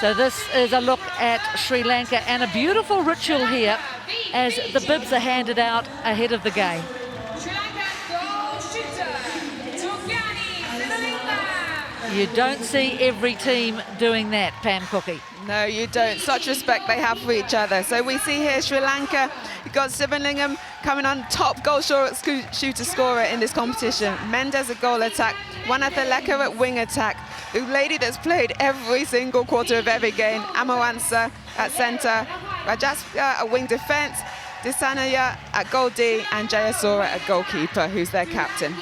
So this is a look at Sri Lanka and a beautiful ritual here as the bibs are handed out ahead of the game. You don't see every team doing that, Pam Cookie. No, you don't. Such respect they have for each other. So we see here Sri Lanka, you've got Sivalingam coming on top goal shooter scorer in this competition. Mendes at goal attack, Wanathaleka at wing attack. The lady that's played every single quarter of every game, Amawansa at centre, Rajaska at wing defence, Disanaya at goal D, and Jayasura at goalkeeper, who's their captain.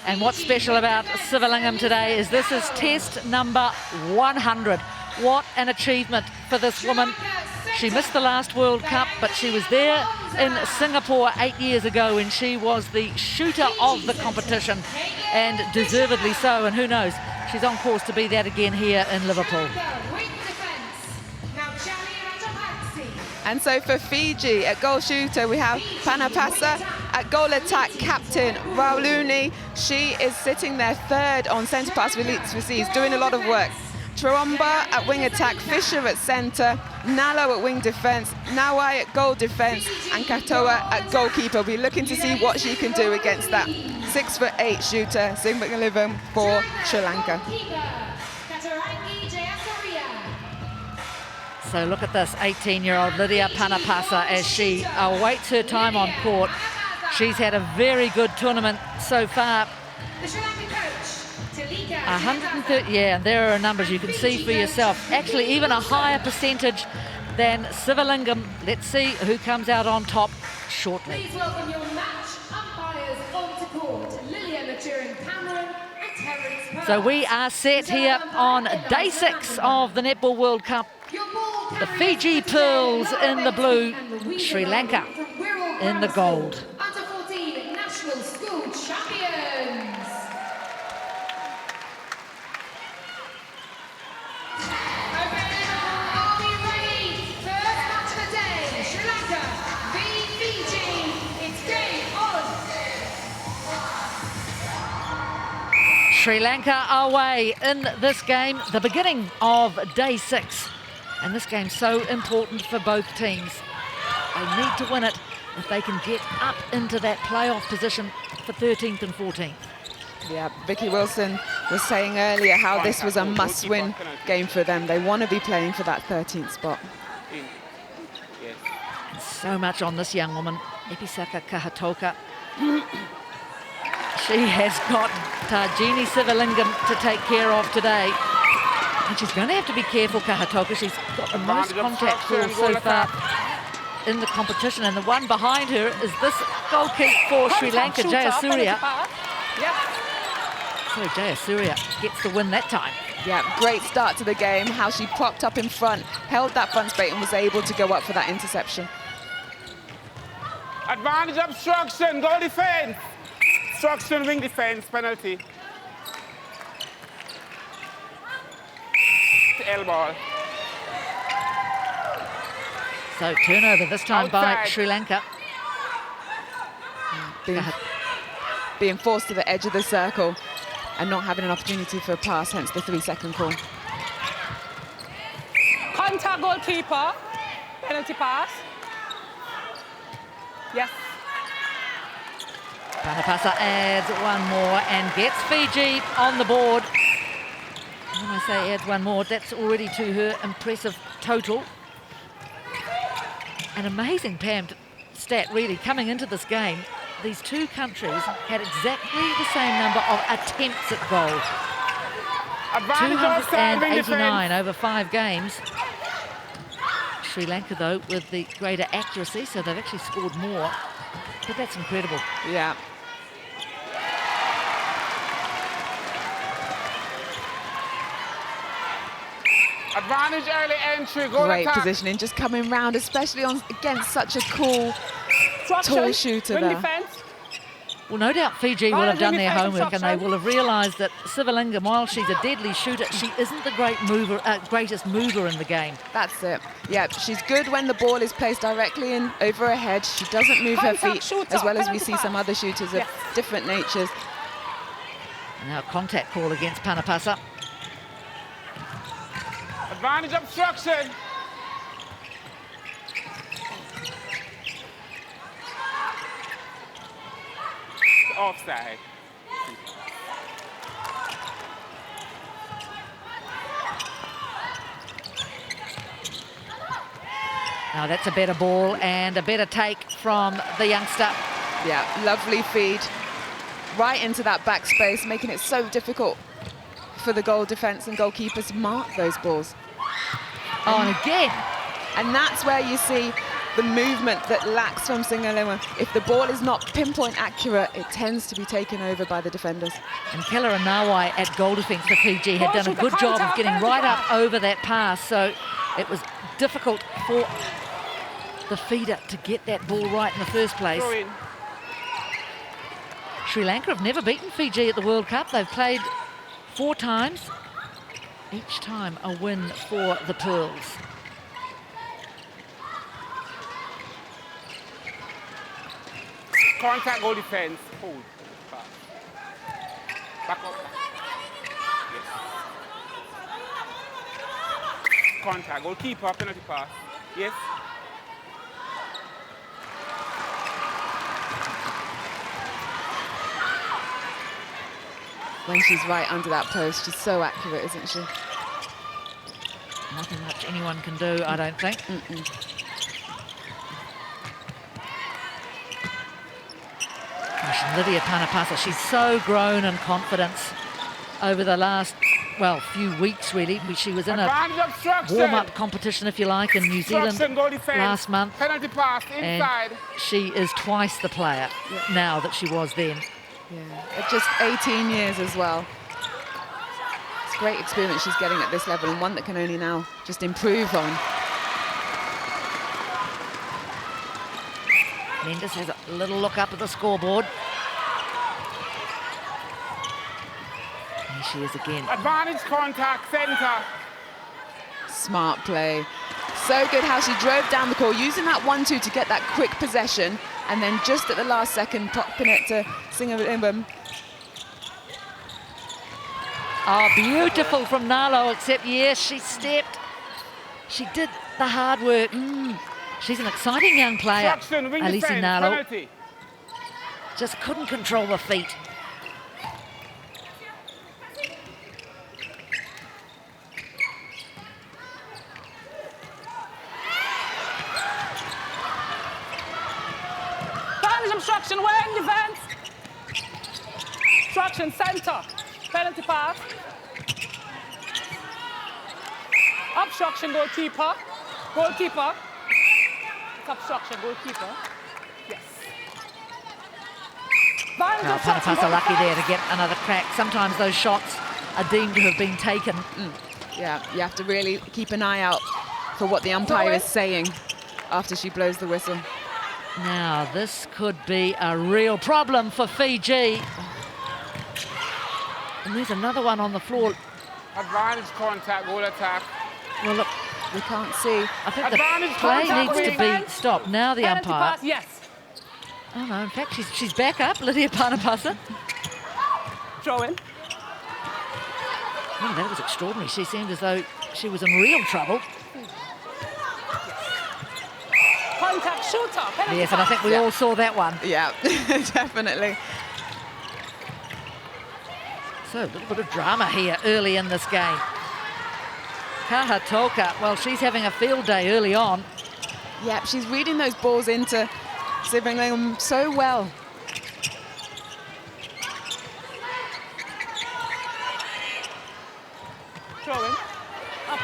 And what's special about Sivalingam today is this is test number 100. What an achievement for this woman. She missed the last World Cup, but she was there in Singapore 8 years ago when she was the shooter of the competition, and deservedly so. And who knows, she's on course to be that again here in Liverpool. And so for Fiji, at goal shooter, we have Panapasa. At goal attack, captain Rauluni. She is sitting there third on centre pass receives, doing a lot of work. Tromba at wing attack, Fisher at centre, Nalo at wing defence, Nawai at goal defence, and Katoa at goalkeeper. We're looking to see what she can do against that 6'8" shooter, Sivalingam for Sri Lanka. So look at this 18-year-old Lydia Panapasa as she awaits her time on court. She's had a very good tournament so far. 130, yeah, and there are numbers you can see for yourself. Actually, even a higher percentage than Sivalingam. Let's see who comes out on top shortly. Please welcome your match umpires onto court, Lillian Cameron and Terence. So we are set here on day 6 of the Netball World Cup. The Fiji Pearls in the blue, Sri Lanka in the gold. Under 14 national school champions. Okay, are we ready? First match of the day, Sri Lanka v Fiji. It's game on. Sri Lanka away in this game, the beginning of day 6. And this game's so important for both teams. They need to win it if they can get up into that playoff position for 13th and 14th. Yeah, Vicky Wilson was saying earlier how this was a must-win game for them. They want to be playing for that 13th spot. And so much on this young woman, Episaka Kahatoka. She has got Tarjini Sivalingam to take care of today. And she's going to have to be careful, Kahatoka. She's got the most contact calls so far in the competition. And the one behind her is this goal kick for Sri Lanka, Jayasuriya. So Jayasuriya gets the win that time. Yeah, great start to the game. How she propped up in front, held that front spate and was able to go up for that interception. Advantage obstruction, goal defense. Obstruction, wing defense, penalty. Elbow. So turnover this time by Sri Lanka. Being forced to the edge of the circle and not having an opportunity for a pass, hence the 3-second call. Contact goalkeeper, penalty pass. Yes. Panapasa adds one more and gets Fiji on the board. When I say adds one more, that's already to her impressive total. An amazing, Pam, stat really coming into this game. These two countries had exactly the same number of attempts at goal. 289 over 5 games. Sri Lanka, though, with the greater accuracy, so they've actually scored more. But that's incredible. Yeah. Advantage early entry, goal Great attack. positioning, just coming round, especially against such a cool, tall shooter there. Defense. Well, no doubt Fiji will have done their homework and they will have realised that Sivalingam, while she's a deadly shooter, she isn't the greatest mover in the game. That's it. Yeah, she's good when the ball is placed directly in over her head. She doesn't move her feet, as well as we see some other shooters of different natures. Now contact call against Panapasa. Advantage obstruction. Offside. Now that's a better ball and a better take from the youngster. Yeah, lovely feed. Right into that back space, making it so difficult for the goal defence and goalkeepers to mark those balls. Oh, and again. And that's where you see the movement that lacks from Singalema. If the ball is not pinpoint accurate, it tends to be taken over by the defenders. And Keller and Nawai at goal defence for Fiji had done a good job of getting right up over that pass, so it was difficult for the feeder to get that ball right in the first place. Sri Lanka have never beaten Fiji at the World Cup. They've played 4 times, each time a win for the Pearls. Contact goal defense. Hold. Back up. Yes. Contact. Goalkeeper, penalty pass. Yes. When she's right under that post, she's so accurate, isn't she? Nothing much anyone can do, I don't think. Gosh, Lydia Panapasa, she's so grown in confidence over the last, well, few weeks really. She was in a warm-up competition, if you like, in New Zealand last month. Penalty pass inside. And she is twice the player now that she was then. Yeah, at just 18 years as well. It's great experience she's getting at this level, and one that can only now just improve on. Mendes has a little look up at the scoreboard. Here she is again. Advantage contact, centre. Smart play. So good how she drove down the court, using that 1-2 to get that quick possession, and then just at the last second, popping it to Singalema. Oh, beautiful from Nalo, except yes, she stepped. She did the hard work. She's an exciting young player, Alisi Nalo. Just couldn't control the feet. Obstruction, wing defense. Obstruction, center. Penalty pass. Obstruction, goalkeeper. Goalkeeper. It's obstruction, goalkeeper. Yes. Now, Panapasa lucky there to get another crack. Sometimes those shots are deemed to have been taken. Yeah, you have to really keep an eye out for what the umpire is saying after she blows the whistle. Now, this could be a real problem for Fiji. And there's another one on the floor. Advantage contact, goal attack. Well, look, we can't see. I think the play needs to be stopped. Now the umpire. Pass, yes. Oh, no, in fact, she's back up, Lydia Panapasa. Throw in. Oh, that was extraordinary. She seemed as though she was in real trouble. Contact shooter. Yes, and I think we all saw that one. Yeah, definitely. So a little bit of drama here early in this game. Kahatoka, well, she's having a field day early on. Yeah, she's reading those balls into Singalema so well. Throwing. Up.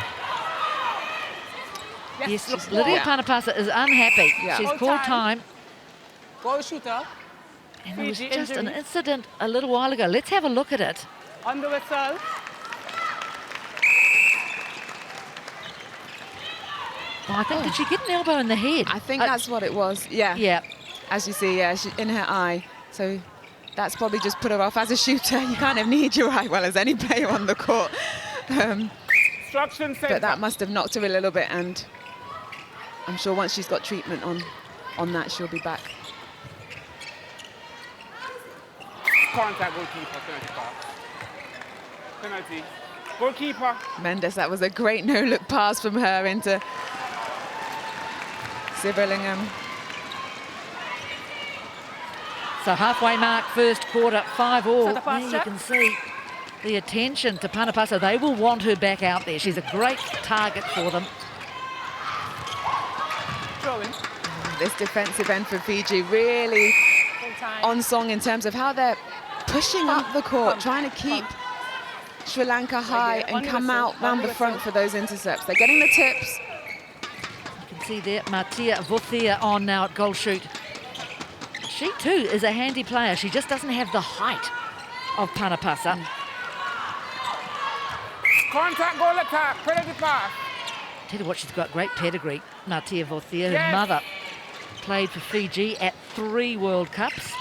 Yes, look, Lydia Panapasa is unhappy. Yeah. She's Goal called time. time. Goal shooter. And there was Fiji just an injury. incident a little while ago. Let's have a look at it. On the whistle. Oh, I think, did she get an elbow in the head? I think that's what it was. Yeah. Yeah. As you see, yeah, in her eye. So that's probably just put her off. As a shooter, you kind of need your eye, well, as any player on the court. But that must have knocked her a little bit, and I'm sure once she's got treatment on that, she'll be back. Contact goalkeeper, penalty pass. penalty. Goalkeeper. Mendes, that was a great no-look pass from her into Siveringham. So halfway mark, first quarter, 5-all. Set the pass, There you check. can see the attention to Panapasa. They will want her back out there. She's a great target for them. Throw in. This defensive end for Fiji really Full time. on song in terms of how they're pushing up the court, Pump, trying to keep pump. Sri Lanka high there, and on come your out whistle, round on the your front whistle. for those intercepts. They're getting the tips. You can see there, Martia Vothia on now at goal shoot. She too is a handy player. She just doesn't have the height of Panapasa. Contact, goal attack, penalty pass. Tell you what, she's got great pedigree. Martia Vothia, her Yes. mother played for Fiji at 3 World Cups.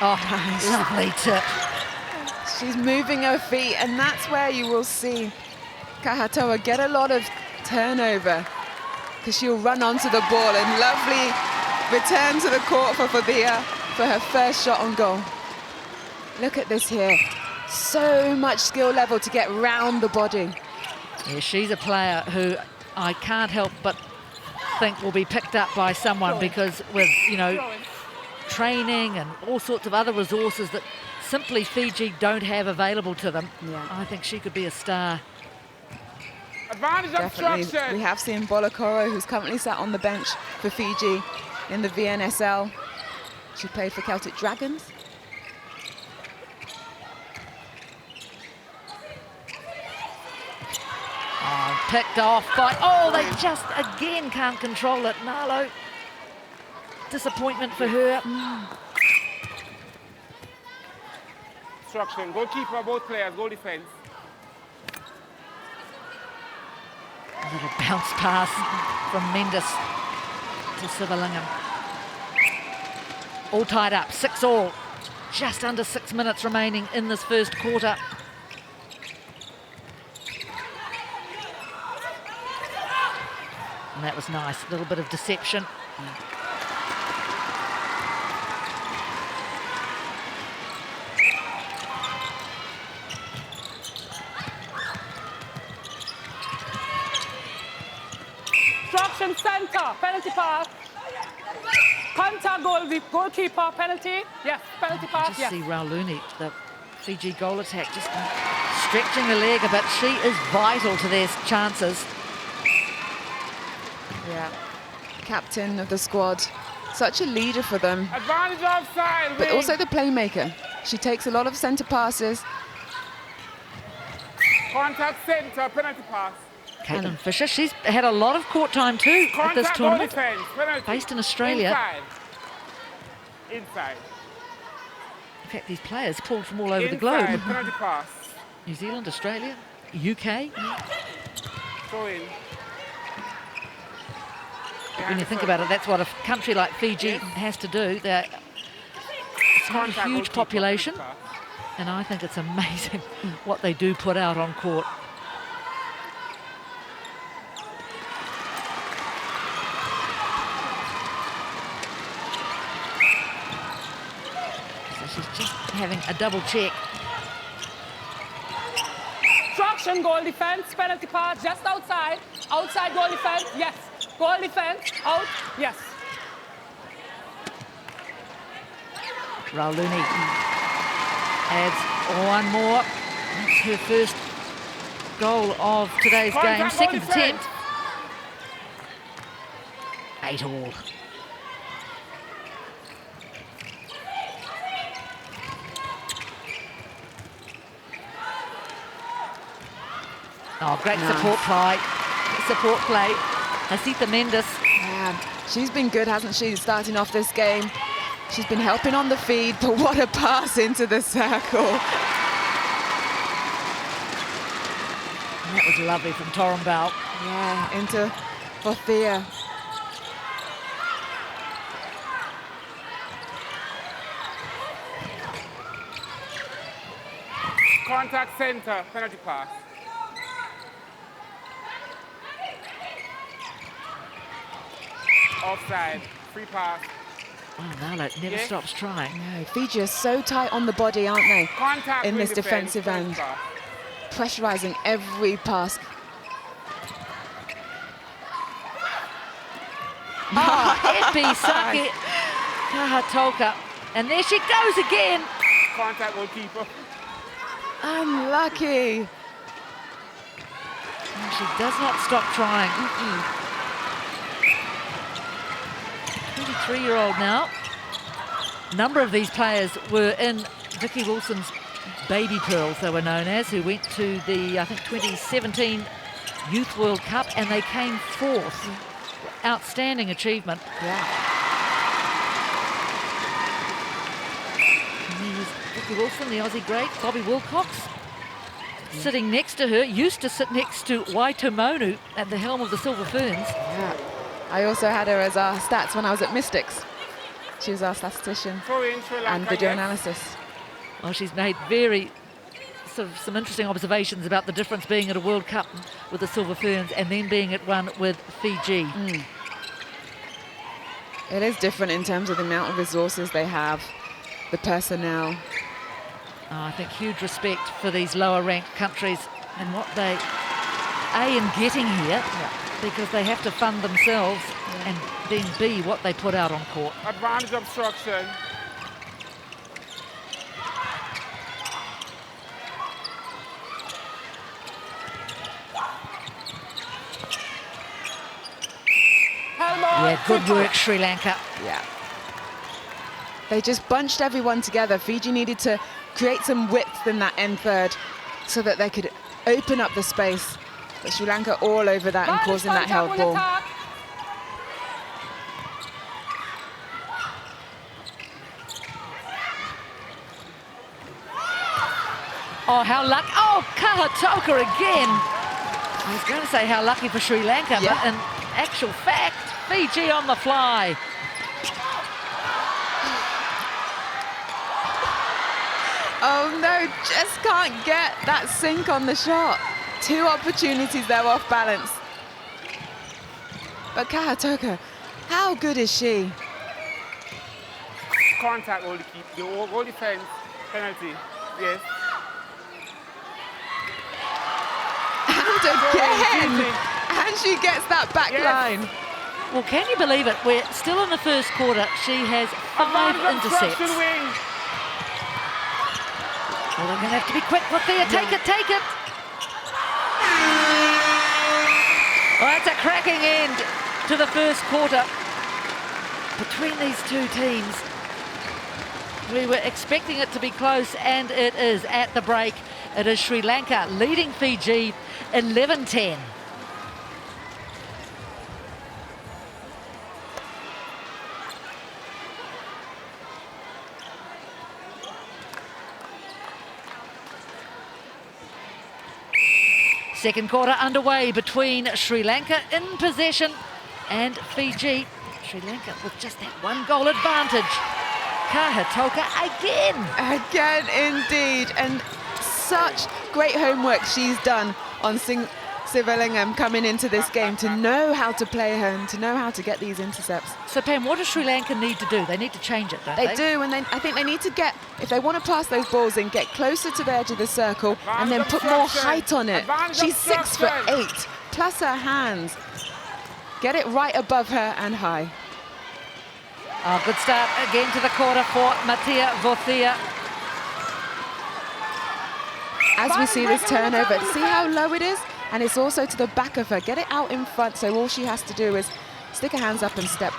Oh, lovely tip. She's moving her feet, and that's where you will see Kahatoa get a lot of turnover, because she'll run onto the ball and lovely return to the court for Fabia for her first shot on goal. Look at this here. So much skill level to get round the body. Yeah, she's a player who I can't help but think will be picked up by someone, because with, you know, Throw in. training and all sorts of other resources that simply Fiji don't have available to them, Yeah. I think she could be a star. Advantage Definitely. obstruction. We have seen Bolokoro, who's currently sat on the bench for Fiji in the VNSL. She played for Celtic Dragons. Oh, picked off by, oh, they just again can't control it. Nalo, disappointment for her. Obstruction. Goalkeeper, both players, goal defense. A little bounce pass from Mendes to Sivalingham. All tied up, 6-all. Just under 6 minutes remaining in this first quarter. And that was nice, a little bit of deception. Obstruction center. Penalty pass. Contact goalkeeper. Penalty. Yes. Penalty pass. Just Yes. see Rauluni, the Fiji goal attack, just stretching her leg a bit. She is vital to their chances. Yeah. Captain of the squad. Such a leader for them, Advantage offside. but wing. also the playmaker. She takes a lot of centre passes. Contact center, penalty pass. Caitlin Fisher, she's had a lot of court time too at this Contact, goal tournament. defense, penalty. Based in Australia. Inside. Inside. In fact, these players pulled from all over the Inside, globe. penalty pass. New Zealand, Australia, UK. Throw in. When you think about it, that's what a country like Fiji Yes. has to do. It's not a Contact, huge goalkeeper, population, penalty pass. and I think it's amazing what they do put out on court. So she's just having a double check. Obstruction goal defense. Penalty pass. Just outside. Outside goal defense. Yes. Goal defense. Out. Yes. Rauluni adds one more. That's her first goal of today's game. Contact, goal Second defense. attempt. 8-all. Oh, great Nice. support play. Hasita Mendes. Yeah. She's been good, hasn't she, starting off this game? She's been helping on the feed, but what a pass into the circle. And that was lovely from Torumbal. Yeah, into Bothia. Contact center, penalty pass. Offside, free pass. Oh, Nalo never Yes. stops trying. No, Fiji are so tight on the body, aren't they? Contact In with this defense, defensive end. first pass. Pressurizing every pass. Epi Saki Kahatoka. And there she goes again. Contact goalkeeper. Unlucky. And she does not stop trying. 23-year-old now. A number of these players were in Vicky Wilson's baby pearls, they were known as, who went to the, I think, 2017 Youth World Cup, and they came fourth. Outstanding achievement. Yeah. And there's Vicky Wilson, the Aussie great, Bobby Wilcox, sitting next to her, used to sit next to Waitomonu at the helm of the Silver Ferns. Yeah. I also had her as our stats when I was at Mystics. She was our statistician Throw in Sri Lanka, and video yes. analysis. Well, she's made very sort of some interesting observations about the difference being at a World Cup with the Silver Ferns and then being at one with Fiji. It is different in terms of the amount of resources they have, the personnel. Oh, I think huge respect for these lower ranked countries and what they, A, in getting here, because they have to fund themselves, and then B, what they put out on court. Advantage obstruction. Yeah, good work, Sri Lanka. Yeah. They just bunched everyone together. Fiji needed to create some width in that end third so that they could open up the space. But Sri Lanka all over that and causing that held ball. Oh, how lucky. Oh, Kahatoka again. I was going to say how lucky for Sri Lanka, Yeah. but in actual fact, Fiji on the fly. Oh no, just can't get that sink on the shot. Two opportunities there off balance. But Kahatoka, how good is she? Contact goalkeeper. The goal defense penalty. Yes. And again! And she gets that back Yes. line. Well, can you believe it? We're still in the first quarter. She has 5 Advantage intercepts. obstruction wing. Well, they're going to have to be quick with there. Take it, take it. Well, that's a cracking end to the first quarter between these two teams. We were expecting it to be close, and it is. At the break, it is Sri Lanka leading Fiji 11-10. Second quarter underway between Sri Lanka in possession and Fiji. Sri Lanka with just that one goal advantage. Kahatoka again. Again, indeed. And such great homework she's done on Sivalingham coming into this game to know how to play her and to know how to get these intercepts. So, Pam, what does Sri Lanka need to do? They need to change it, don't they? They do, and I think they need to get, if they want to pass those balls in, get closer to the edge of the circle and then put more height on it. She's 6'8", plus her hands. Get it right above her and high. Oh, good start again to the quarter for Matia Vothia. As we see this turnover, see how low it is? And it's also to the back of her. Get it out in front, so all she has to do is stick her hands up and step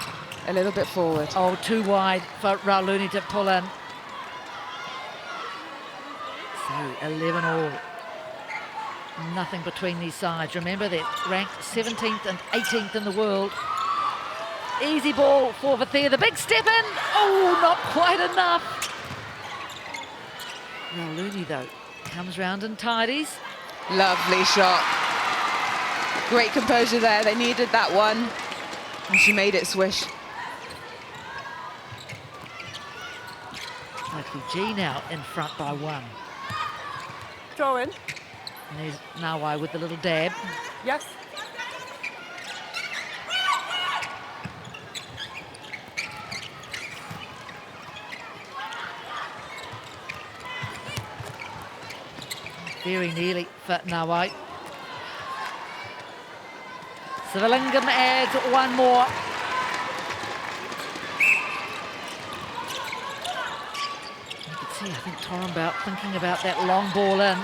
a little bit forward. Oh, too wide for Rauluni to pull in. So, 11 all. Nothing between these sides. Remember, they're ranked 17th and 18th in the world. Easy ball for Vathia. The big step in. Oh, not quite enough. Rauluni, though, comes round and tidies. Lovely shot. Great composure there. They needed that one. And she made it swish. So Fiji now in front by 1. Throw in. And there's Nawai with the little dab. Yes. very nearly for Nawai. Sivalingam adds one more. You can see, I think, Torrenbout thinking about that long ball in.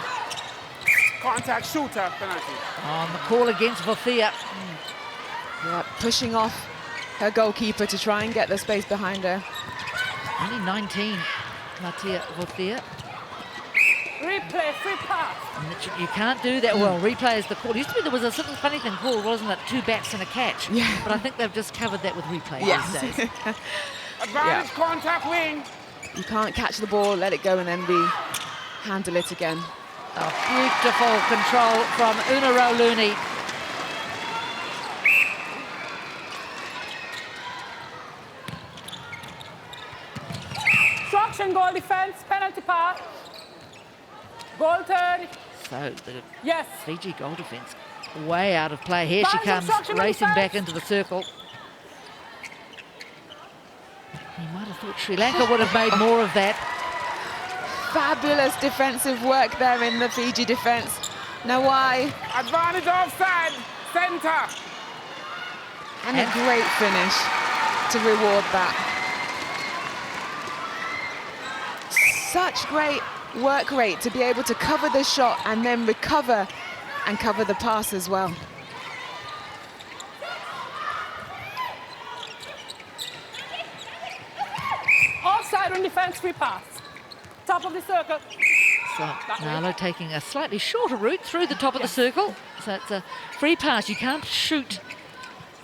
Contact shooter penalty. On the call against Vothia. Yeah, pushing off her goalkeeper to try and get the space behind her. Only 19, Matia Vothia. Replay, free pass. And you can't do that well. Replay is the call. Used to be there was a certain funny thing called, wasn't it? 2 bats and a catch. Yeah. But I think they've just covered that with replay Yes. these days. Advantage contact wing. You can't catch the ball, let it go, and then handle it again. Oh, beautiful control from Una Rauluni. Obstruction, goal defense, penalty pass. Goal turn. So the Yes. Fiji goal defence way out of play. Here she Fine comes, obstruction on racing back defence. into the circle. You might have thought Sri Lanka would have made more of that. Fabulous defensive work there in the Fiji defence. Nawai, Advantage offside. Center. and a great finish to reward that. Such great work rate to be able to cover the shot and then recover and cover the pass as well. Offside on defense, free pass. Top of the circle. So Nalo taking a slightly shorter route through the top of the circle. So it's a free pass. You can't shoot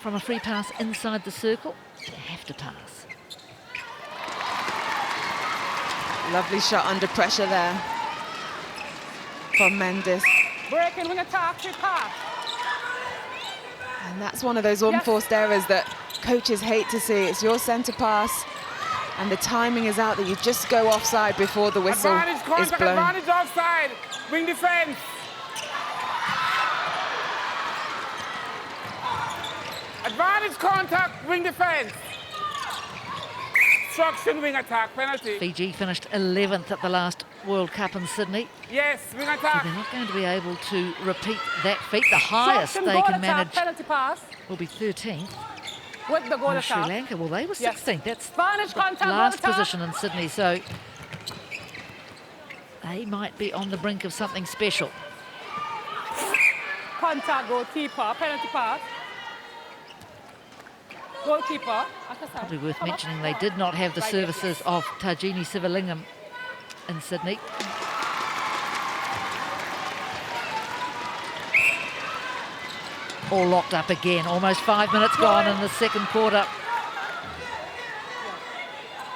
from a free pass inside the circle. You have to pass. Lovely shot under pressure there from Mendes. Breaking wing attack, free pass. And that's one of those unforced errors that coaches hate to see. It's your centre pass and the timing is out that you just go offside before the whistle Advantage is contact. blown. Advantage offside. Wing defense. Advantage contact. Wing defense. Obstruction wing attack penalty. Fiji finished 11th at the last World Cup in Sydney. Yes, wing So attack. they're not going to be able to repeat that feat. The highest Obstruction, they goal can attack, manage penalty pass. will be 13th. With the goal And Sri attack. Lanka, well, they were Yes. 16th. That's Advantage the contact, goal last attack. position in Sydney. So they might be on the brink of something special. Contact, goalkeeper, penalty pass. Goalkeeper. Probably worth mentioning they did not have the services of Tajini Sivalingam in Sydney. All locked up again. Almost 5 minutes gone in the second quarter.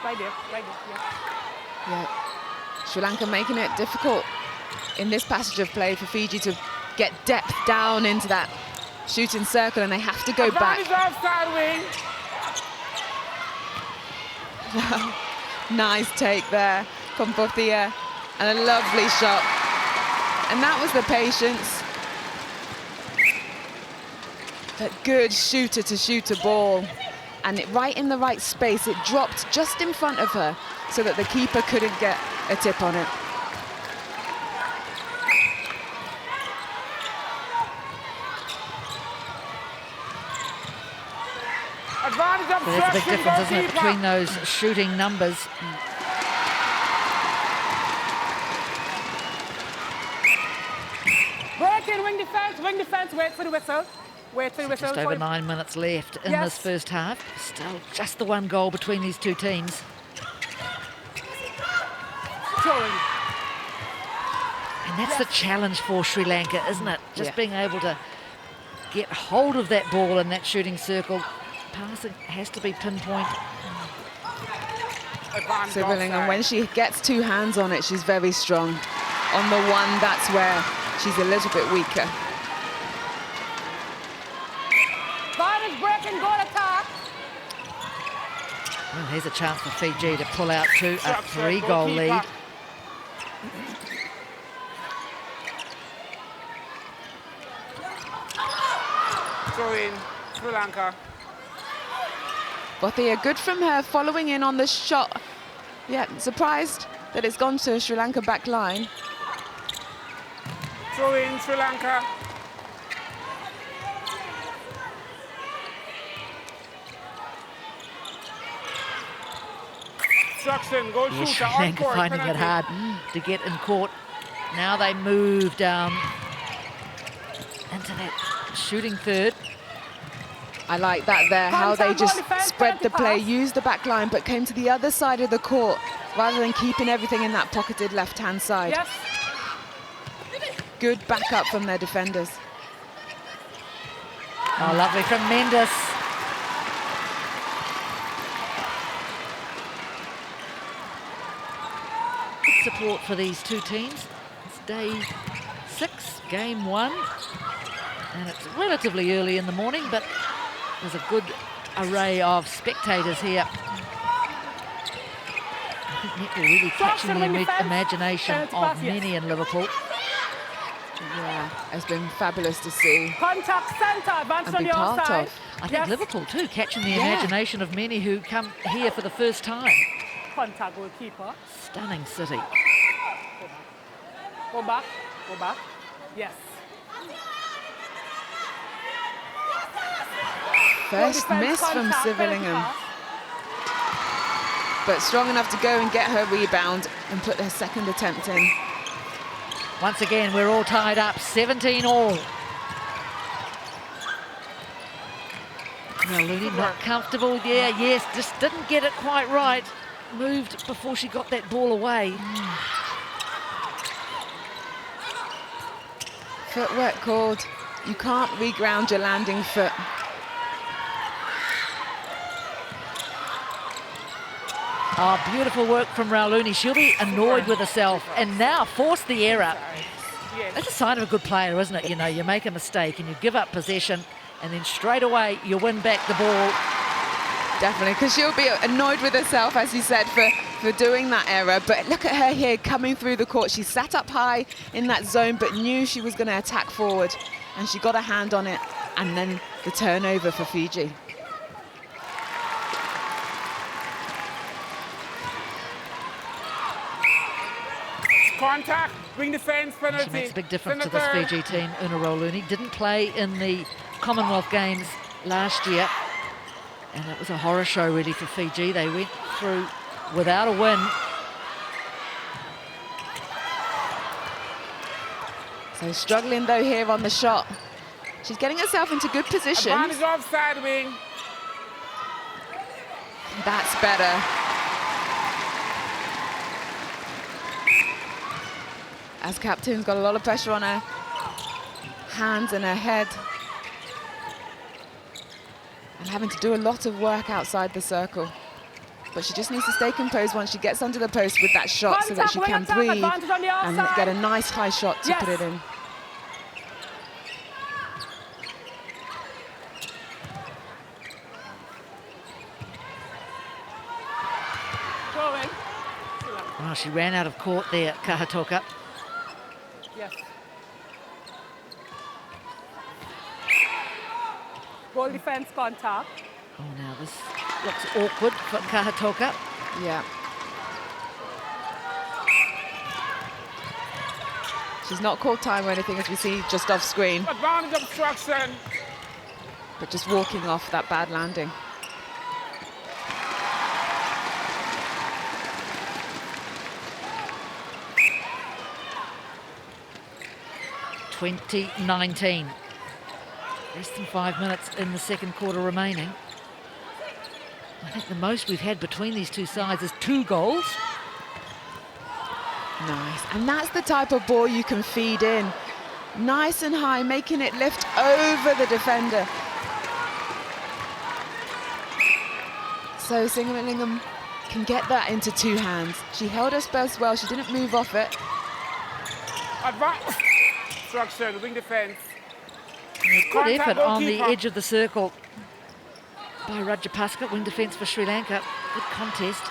Right there, Yeah. Sri Lanka making it difficult in this passage of play for Fiji to get depth down into that shooting circle, and they have to go back. Advantage offside wing. Nice take there from Bothia, and a lovely shot. And that was the patience. That good shooter to shoot a ball, and it right in the right space. It dropped just in front of her so that the keeper couldn't get a tip on it. Advantage So there's a big obstruction difference, isn't it, goalkeeper. between those shooting numbers. Breaking wing defense, wait for the whistle. Wait for the whistle. Just over 9 minutes left in Yes. this first half. Still just the one goal between these two teams. Throwing. And that's the challenge for Sri Lanka, isn't it? Just Yeah. being able to get hold of that ball in that shooting circle. Passing has to be pinpoint. Advantage Sivalingam, offside. when she gets two hands on it, she's very strong. On the one, that's where she's a little bit weaker. Advantage breaking goal attack. Well, here's a chance for Fiji to pull out to a Obstruction 3-goal goalkeeper. lead. Throw in Sri Lanka. Bothia, good from her, following in on the shot. Yeah, surprised that it's gone to Sri Lanka back line. Throw in Sri Lanka. Instruction, goal Yeah, shooter, Sri on Lanka court, finding it penalty. hard to get in court. Now they move down into that shooting third. I like that there, how they Contact, goal just defense, spread the penalty play, pass. used the back line, but came to the other side of the court rather than keeping everything in that pocketed left-hand side. Yes. Good backup from their defenders. Oh, lovely from Mendes. Good support for these two teams. It's day 6, game 1. And it's relatively early in the morning, but there's a good array of spectators here. I think netball really catching the imagination Penalty of pass, yes. many in Liverpool. Yeah, it's been fabulous to see Contact center, advance and on be the part outside. of. I think Yes. Liverpool too, catching the Yeah. imagination of many who come here for the first time. Contact goalkeeper. Stunning city. Go back, go back. Yes. First Goal defense, miss from contact, penalty Civillingham, pass. but strong enough to go and get her rebound and put her second attempt in. Once again, we're all tied up, 17 all. Now Looney not comfortable. Yeah, yes, just didn't get it quite right. Moved before she got that ball away. Footwork called. You can't reground your landing foot. Oh, beautiful work from Rauluni. She'll be annoyed with herself and now force the error. Yes. That's a sign of a good player, isn't it? You know, you make a mistake and you give up possession and then straight away you win back the ball. Definitely, because she'll be annoyed with herself, as you said, for doing that error. But look at her here coming through the court. She sat up high in that zone, but knew she was going to attack forward. And she got a hand on it. And then the turnover for Fiji. Contact, wing defense, penalty. She makes a big difference to this Senator. Fiji team. Una Rauluni didn't play in the Commonwealth Games last year. And it was a horror show really for Fiji. They went through without a win. So struggling though here on the shot. She's getting herself into good position. Advantage offside wing. That's better. As captain's got a lot of pressure on her hands and her head. And having to do a lot of work outside the circle. But she just needs to stay composed once she gets under the post with that shot so that she can breathe and get a nice high shot to put it in. Going. Oh, she ran out of court there, Kahatoka. Yes. Goal defense contact. Oh, now this looks awkward for Kahatoka. Yeah. She's not called time or anything, as we see just off screen, Advantage obstruction. but just walking off that bad landing. (2019). Less than 5 minutes in the second quarter remaining. I think the most we've had between these two sides is 2 goals. Nice, and that's the type of ball you can feed in. Nice and high, making it lift over the defender. So Civillingham can get that into 2 hands. She held her space well, she didn't move off it. Advantage obstruction, wing defense. Good Contact effort on the goalkeeper. edge of the circle by Rajapaska, wing defence for Sri Lanka. Good contest.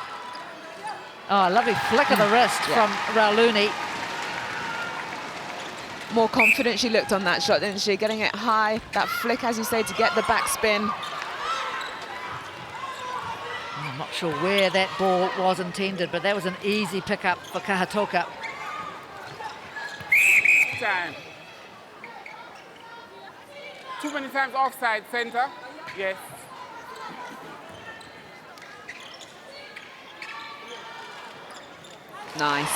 Oh, lovely flick of the wrist from Rauluni. More confident she looked on that shot, didn't she? Getting it high, that flick, as you say, to get the back spin. I'm not sure where that ball was intended, but that was an easy pickup for Kahatoka. Time. too many times offside, center. Yes. Nice.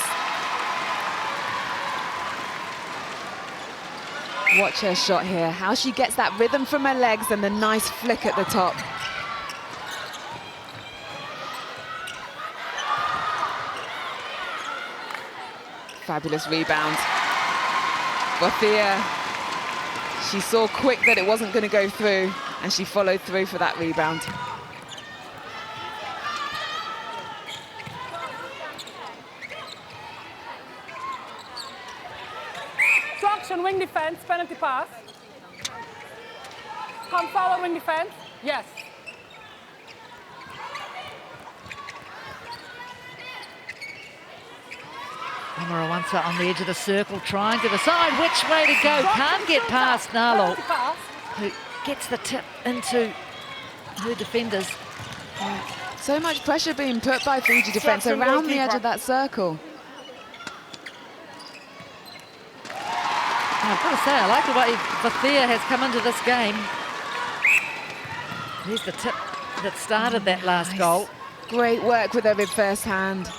Watch her shot here, how she gets that rhythm from her legs and the nice flick at the top. Fabulous rebound. Bothia, she saw quick that it wasn't going to go through, and she followed through for that rebound. Instruction, wing defense, penalty pass. Come forward, wing defense. Yes. Amarawansa on the edge of the circle, trying to decide which way to go. Can't get past Nalo, who gets the tip into her defenders. So much pressure being put by Fiji defence around the edge of that circle. I've got to say, I like the way Bothia has come into this game. There's the tip that started that last goal. Great work with her with first hand.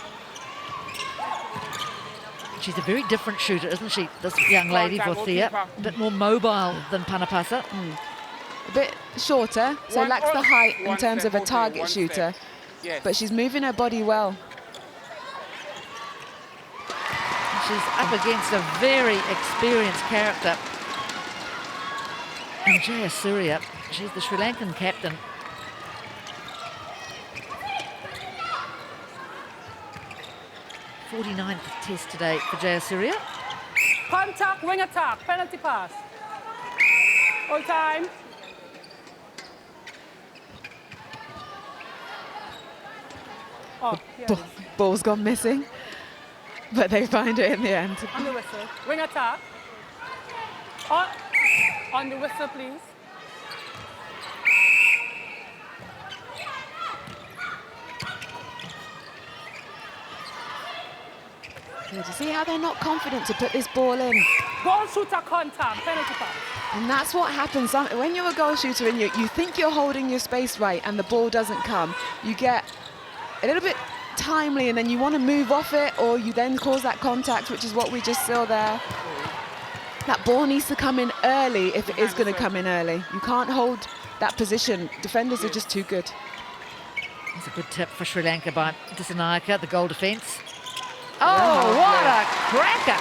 She's a very different shooter, isn't she, this young lady, Bothia? A bit more mobile than Panapasa. A bit shorter, so lacks the height in terms of a target shooter, but she's moving her body well. She's up against a very experienced character. And Jaya Surya, she's the Sri Lankan captain. '49th test today for Jaya Surya. Contact, wing attack, penalty pass. All time. Oh, Ball's gone missing, but they find it in the end. On the whistle. Wing attack. On the whistle, please. Good. You see how they're not confident to put this ball in? Goal shooter contact, penalty pass. And that's what happens when you're a goal shooter and you think you're holding your space right and the ball doesn't come. You get a little bit timely and then you want to move off it, or you then cause that contact, which is what we just saw there. That ball needs to come in early if it is going to come in early. You can't hold that position. Defenders are just too good. It's a good tip for Sri Lanka by Dissanayake, the goal defence. Oh, what a cracker!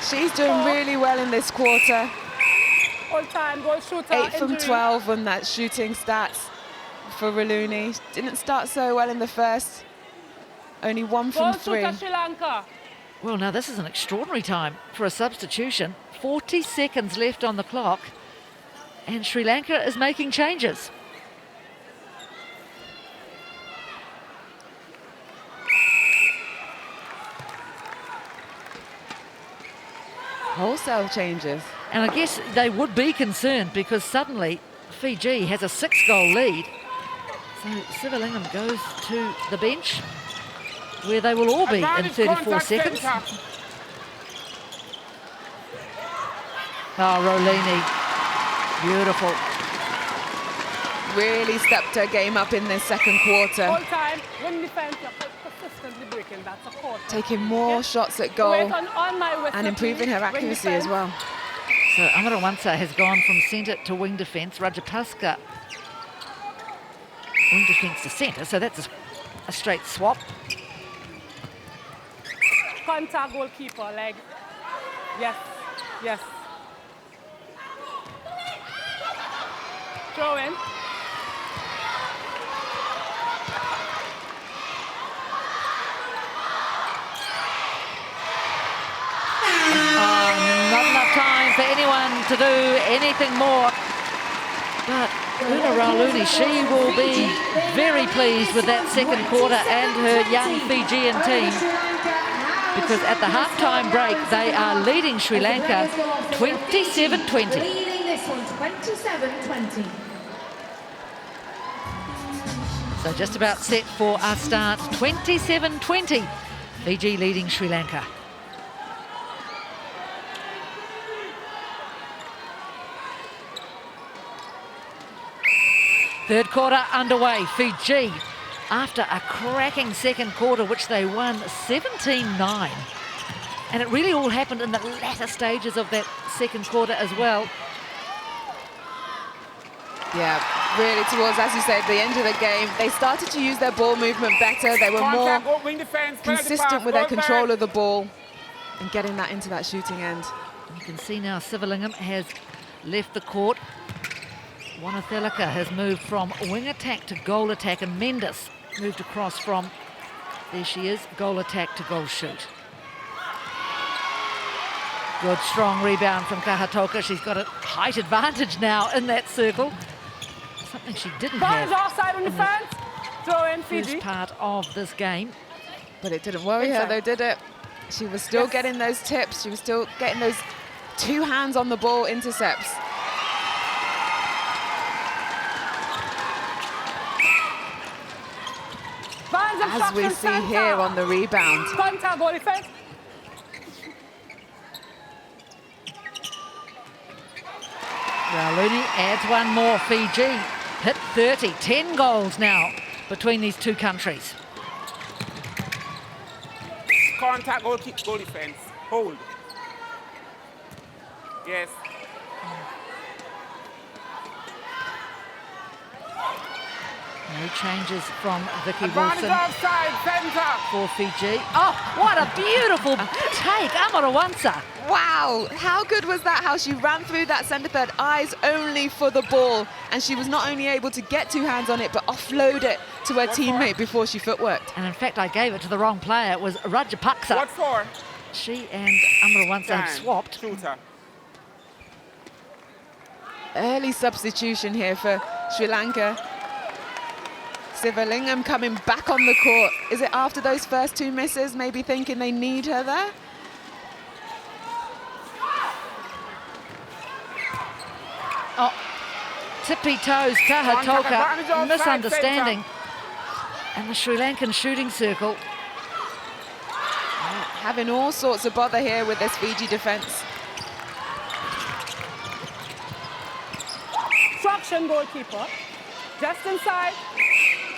She's doing really well in this quarter. All time, goal shooter. 8 from injury. 12 on that shooting stats for Raluni. Didn't start so well in the first. Only 1 from 3. Goal shooter, Sri Lanka. Well, now this is an extraordinary time for a substitution. 40 seconds left on the clock, and Sri Lanka is making changes. Wholesale changes. And I guess they would be concerned because suddenly Fiji has a 6-goal lead. So Sivalingam goes to the bench where they will all be in 34 seconds. Oh, Rolini, beautiful. Really stepped her game up in this second quarter. All time, wing defense, consistently breaking, that's a quarter. Taking more shots at goal Wait on my whistle, and improving her please. Wing accuracy as defense. well. So Amarawansa has gone from centre to wing defence. Rajapaska, wing defence to centre, so that's a straight swap. Contact goalkeeper, leg. Yes, yes. Throw in. Not enough time for anyone to do anything more. But Una Rauluni, she will be very pleased with that second quarter and her young Fijian team, because at the halftime break they are leading Sri Lanka 27-20. Leading this one 27-20. So just about set for our start, 27-20. Fiji leading Sri Lanka. Third quarter underway. Fiji, after a cracking second quarter, which they won 17-9. And it really all happened in the latter stages of that second quarter as well. Yeah, really towards, as you said, the end of the game, they started to use their ball movement better. They were more consistent with their control of the ball and getting that into that shooting end. You can see now Sivalingham has left the court. Wanathelaka has moved from wing attack to goal attack, and Mendes moved across from, there she is, goal attack to goal shoot. Good strong rebound from Kahatoka. She's got a height advantage now in that circle. Something she didn't have offside on in defense. Throw in the Fiji. first part of this game. But it didn't worry her though, did it? She was still getting those tips. She was still getting those two hands on the ball intercepts. As we see here on the rebound. Contact goal defense. Rauluni adds one more. Fiji hit 30, 10 goals now between these two countries. Contact, goal kick, goal defense. Hold. Yes. No changes from Vicky Advantage Wilson offside, center. for Fiji. Oh, what a beautiful take, Amarawansa. Wow, how good was that? How she ran through that centre third, eyes only for the ball. And she was not only able to get two hands on it, but offload it to her teammate before she footworked. And in fact, I gave it to the wrong player. It was Rajapaksa. What for? She and Amarawansa have swapped. Shooter. Early substitution here for Sri Lanka. Sivalingham coming back on the court. Is it after those first two misses, maybe thinking they need her there? Oh, tippy toes, Kahatoka, misunderstanding. And the Sri Lankan shooting circle. Having all sorts of bother here with this Fiji defence. Obstruction goalkeeper. Just inside.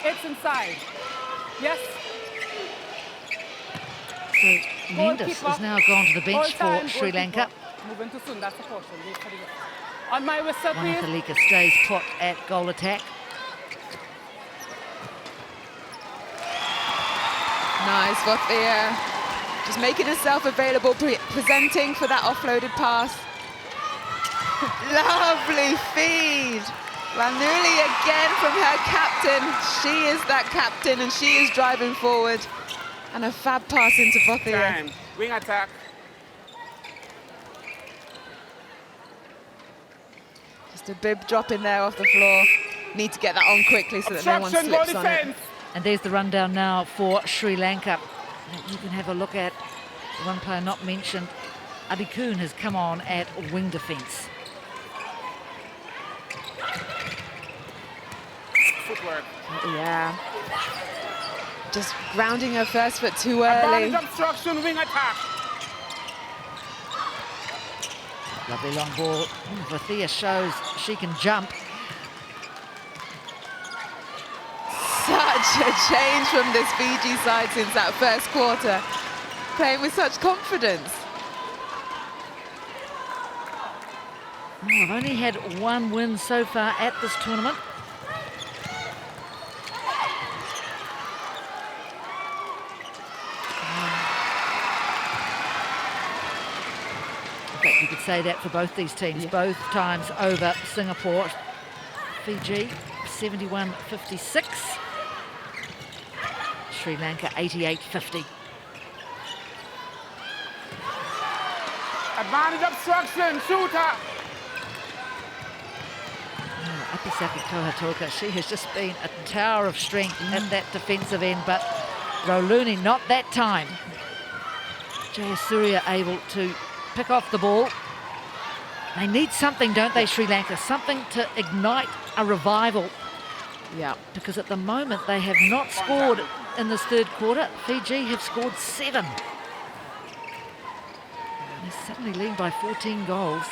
It's inside. Yes. So Mendes has now gone to the bench for Sri Lanka. Moving too soon, that's the portion. On my whistle, please. Wanathelaka stays put at goal attack. Nice, Vothia. Just making herself available, presenting for that offloaded pass. Lovely feed. Ranuli again from her captain. She is that captain and she is driving forward. And a fab pass into Vothia. Time. Wing attack. Just a bib drop in there off the floor. Need to get that on quickly so that no one Obstruction, goal slips on it. defense. And there's the rundown now for Sri Lanka. You can have a look at one player not mentioned. Adikun has come on at wing defence. Footwork. Yeah. Just grounding her first foot too early. Advantage obstruction, wing attack. Lovely long ball. Vathia shows she can jump. Such a change from this Fiji side since that first quarter. Playing with such confidence. Oh, I've only had one win so far at this tournament. In fact, you could say that for both these teams, both times over Singapore. Fiji 71-56. Sri Lanka 88-50. Advantage obstruction, shooter. Apisaki Kahatoka, she has just been a tower of strength at that defensive end, but Rauluni not that time. Jayasuriya able to pick off the ball. They need something, don't they, Sri Lanka? Something to ignite a revival. Yeah. Because at the moment they have not scored in this third quarter. Fiji have scored 7. They're suddenly leading by 14 goals.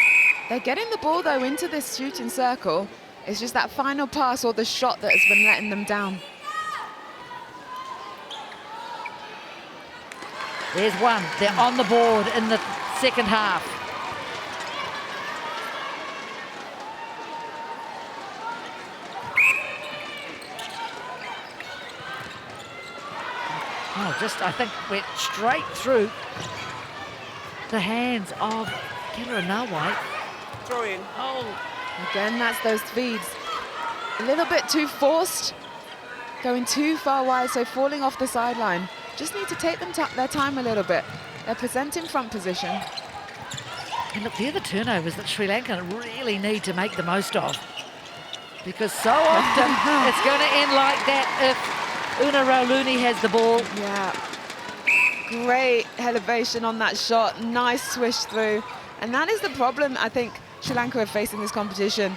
They're getting the ball though into this shooting circle. It's just that final pass or the shot that has been letting them down. There's one. They're on the board in the second half. Oh, just, I think, went straight through the hands of Kira Nawai. Throw in. Oh, Again, that's those feeds. A little bit too forced, going too far wide, so falling off the sideline. Just need to take them their time a little bit. They're presenting front position. and look, they're the turnovers that Sri Lanka really need to make the most of, because so often it's going to end like that if Una Rauluni has the ball. Yeah, great elevation on that shot, nice swish through. And that is the problem I think Sri Lanka are facing this competition.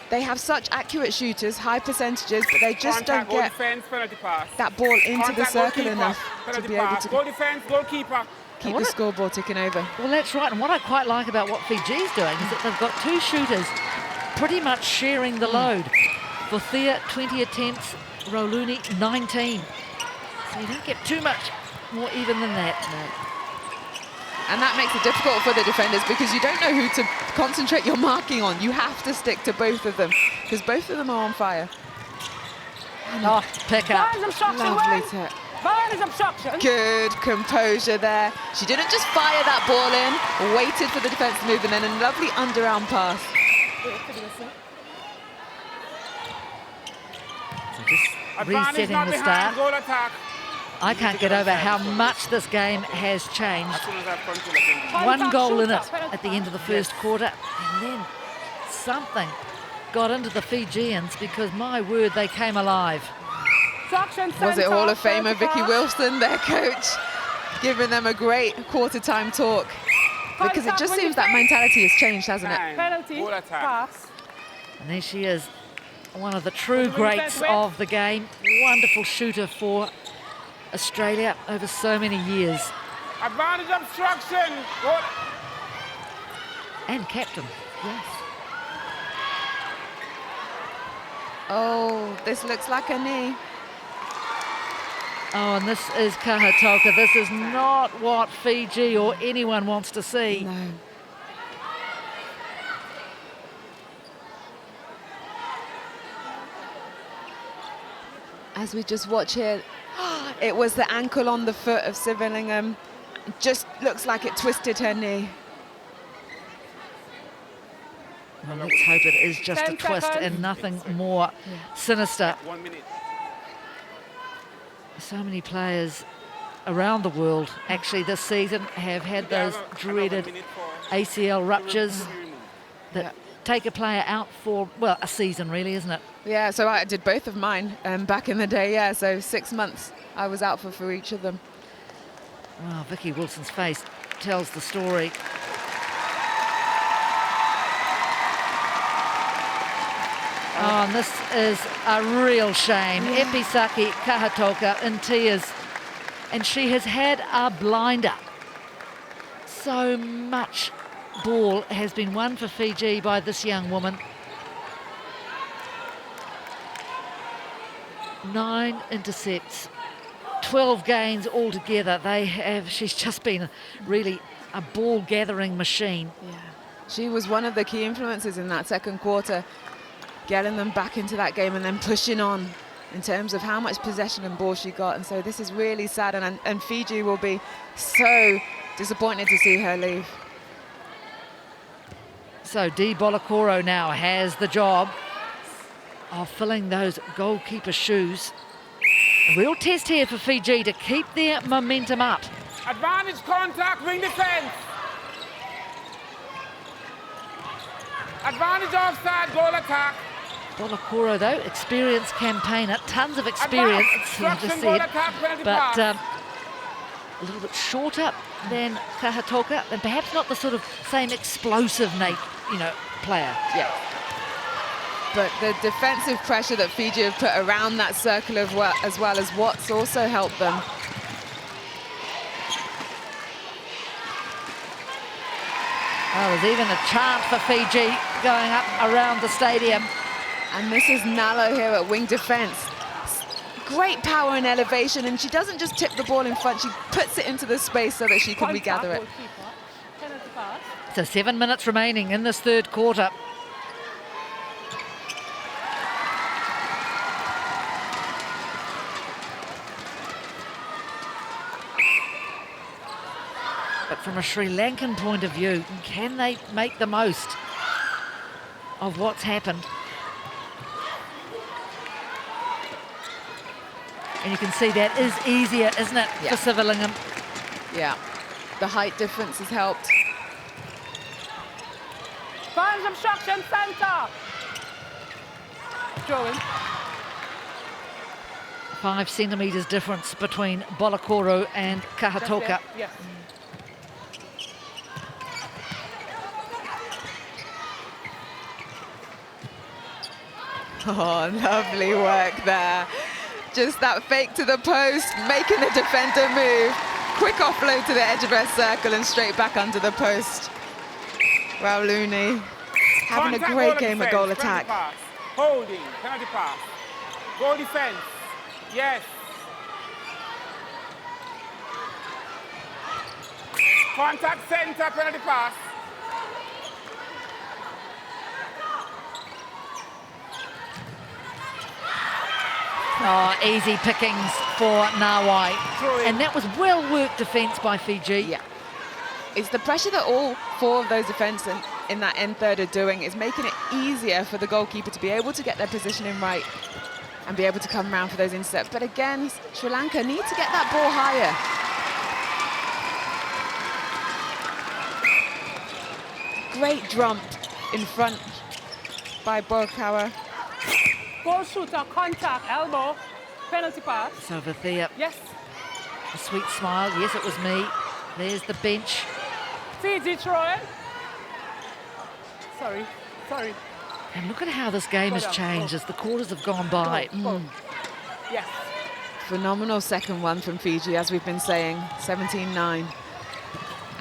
They have such accurate shooters, high percentages, but they just Contact, don't get defense, penalty pass. that ball into the Contact, circle goalkeeper, enough to penalty be able pass. to Goal defense, goalkeeper. keep the scoreboard ticking over. Well, that's right, and what I quite like about what Fiji's doing is that they've got two shooters pretty much sharing the load. For Thea, 20 attempts, Rauluni, 19. So you don't get too much more even than that. No. And that makes it difficult for the defenders because you don't know who to concentrate your marking on. You have to stick to both of them because both of them are on fire. Oh, pick up. Burns obstruction, Lovely Wayne. tip. Burns obstruction. Good composure there. She didn't just fire that ball in, waited for the defence to move, and then a lovely underarm pass. So just Advantage resetting not the behind, start. goal attack. I can't get over how much this game has changed. As soon as that control, I can One goal in it at the end of the first quarter, and then something got into the Fijians because, my word, they came alive. Obstruction, Was it centre, Hall of Famer penalty Vicky pass. Wilson, their coach, giving them a great quarter-time talk? Because it just seems that mentality has changed, hasn't it? Time. Penalty Goal attack. pass. And there she is, one of the true Win, greats win. of the game. Wonderful shooter for Australia over so many years. Advantage obstruction. Goal. And captain, yes. Oh, this looks like a knee. Oh, and this is Kahatoka. This is not what Fiji or anyone wants to see. No. As we just watch here, it was the ankle on the foot of Sivillingham. Just looks like it twisted her knee. Well, let's hope it is just a 10 twist seconds. and nothing more sinister. 1 minute. So many players around the world actually this season have had those dreaded ACL ruptures that take a player out for, well, a season really, isn't it? Yeah, so I did both of mine back in the day, yeah, so 6 months I was out for each of them. Wow, Vicky Wilson's face tells the story. Oh, and this is a real shame. Episaki Kahatoka in tears, and she has had a blinder. So much ball has been won for Fiji by this young woman. 9 intercepts, 12 gains altogether. She's just been really a ball gathering machine. Yeah, she was one of the key influences in that second quarter, getting them back into that game and then pushing on in terms of how much possession and ball she got. And so this is really sad, and Fiji will be so disappointed to see her leave. So Dee Bolokoro now has the job of filling those goalkeeper shoes. A real test here for Fiji to keep their momentum up. Advantage contact, wing defense. Advantage offside, goal attack. Bolokoro, though, experienced campaigner, tons of experience, Advantage, like I obstruction, goal said, attack, penalty but pass. a little bit shorter than Kahatoka, and perhaps not the sort of same explosive player. Yeah. But the defensive pressure that Fiji have put around that circle as well as what's also helped them. Well, there's even a chant for Fiji going up around the stadium. And this is Nalo here at wing defense. Great power and elevation, and she doesn't just tip the ball in front, she puts it into the space so that she can regather it. Penalty pass. So 7 minutes remaining in this third quarter. But from a Sri Lankan point of view, can they make the most of what's happened? And you can see that is easier, isn't it, Yeah. for Sivalingam? Yeah, the height difference has helped. Fans obstruction center. Throw in. 5 centimetres difference between Bolokoro and Kahatoka. Yes. Oh, lovely work there. Just that fake to the post, making the defender move. Quick offload to the edge of her circle and straight back under the post. Rauluni having a Contact, great goal game at defense, goal penalty attack. pass. Holding, penalty pass. Goal defense. Yes. Contact center, penalty pass. Oh, easy pickings for Nawai. Throw in. And that was well-worked defence by Fiji. Yeah. It's the pressure that all 4 of those defenders in that end third are doing is making it easier for the goalkeeper to be able to get their positioning right and be able to come around for those intercepts. But again, Sri Lanka need to get that ball higher. Great jump in front by Borkawa. Goal shooter, contact, elbow, penalty pass. So Vathia, Yes. a sweet smile. Yes, it was me. There's the bench. Fiji throw in. Sorry. And look at how this game has changed as the quarters have gone by. Go. Yes. Phenomenal second one from Fiji, as we've been saying, 17-9.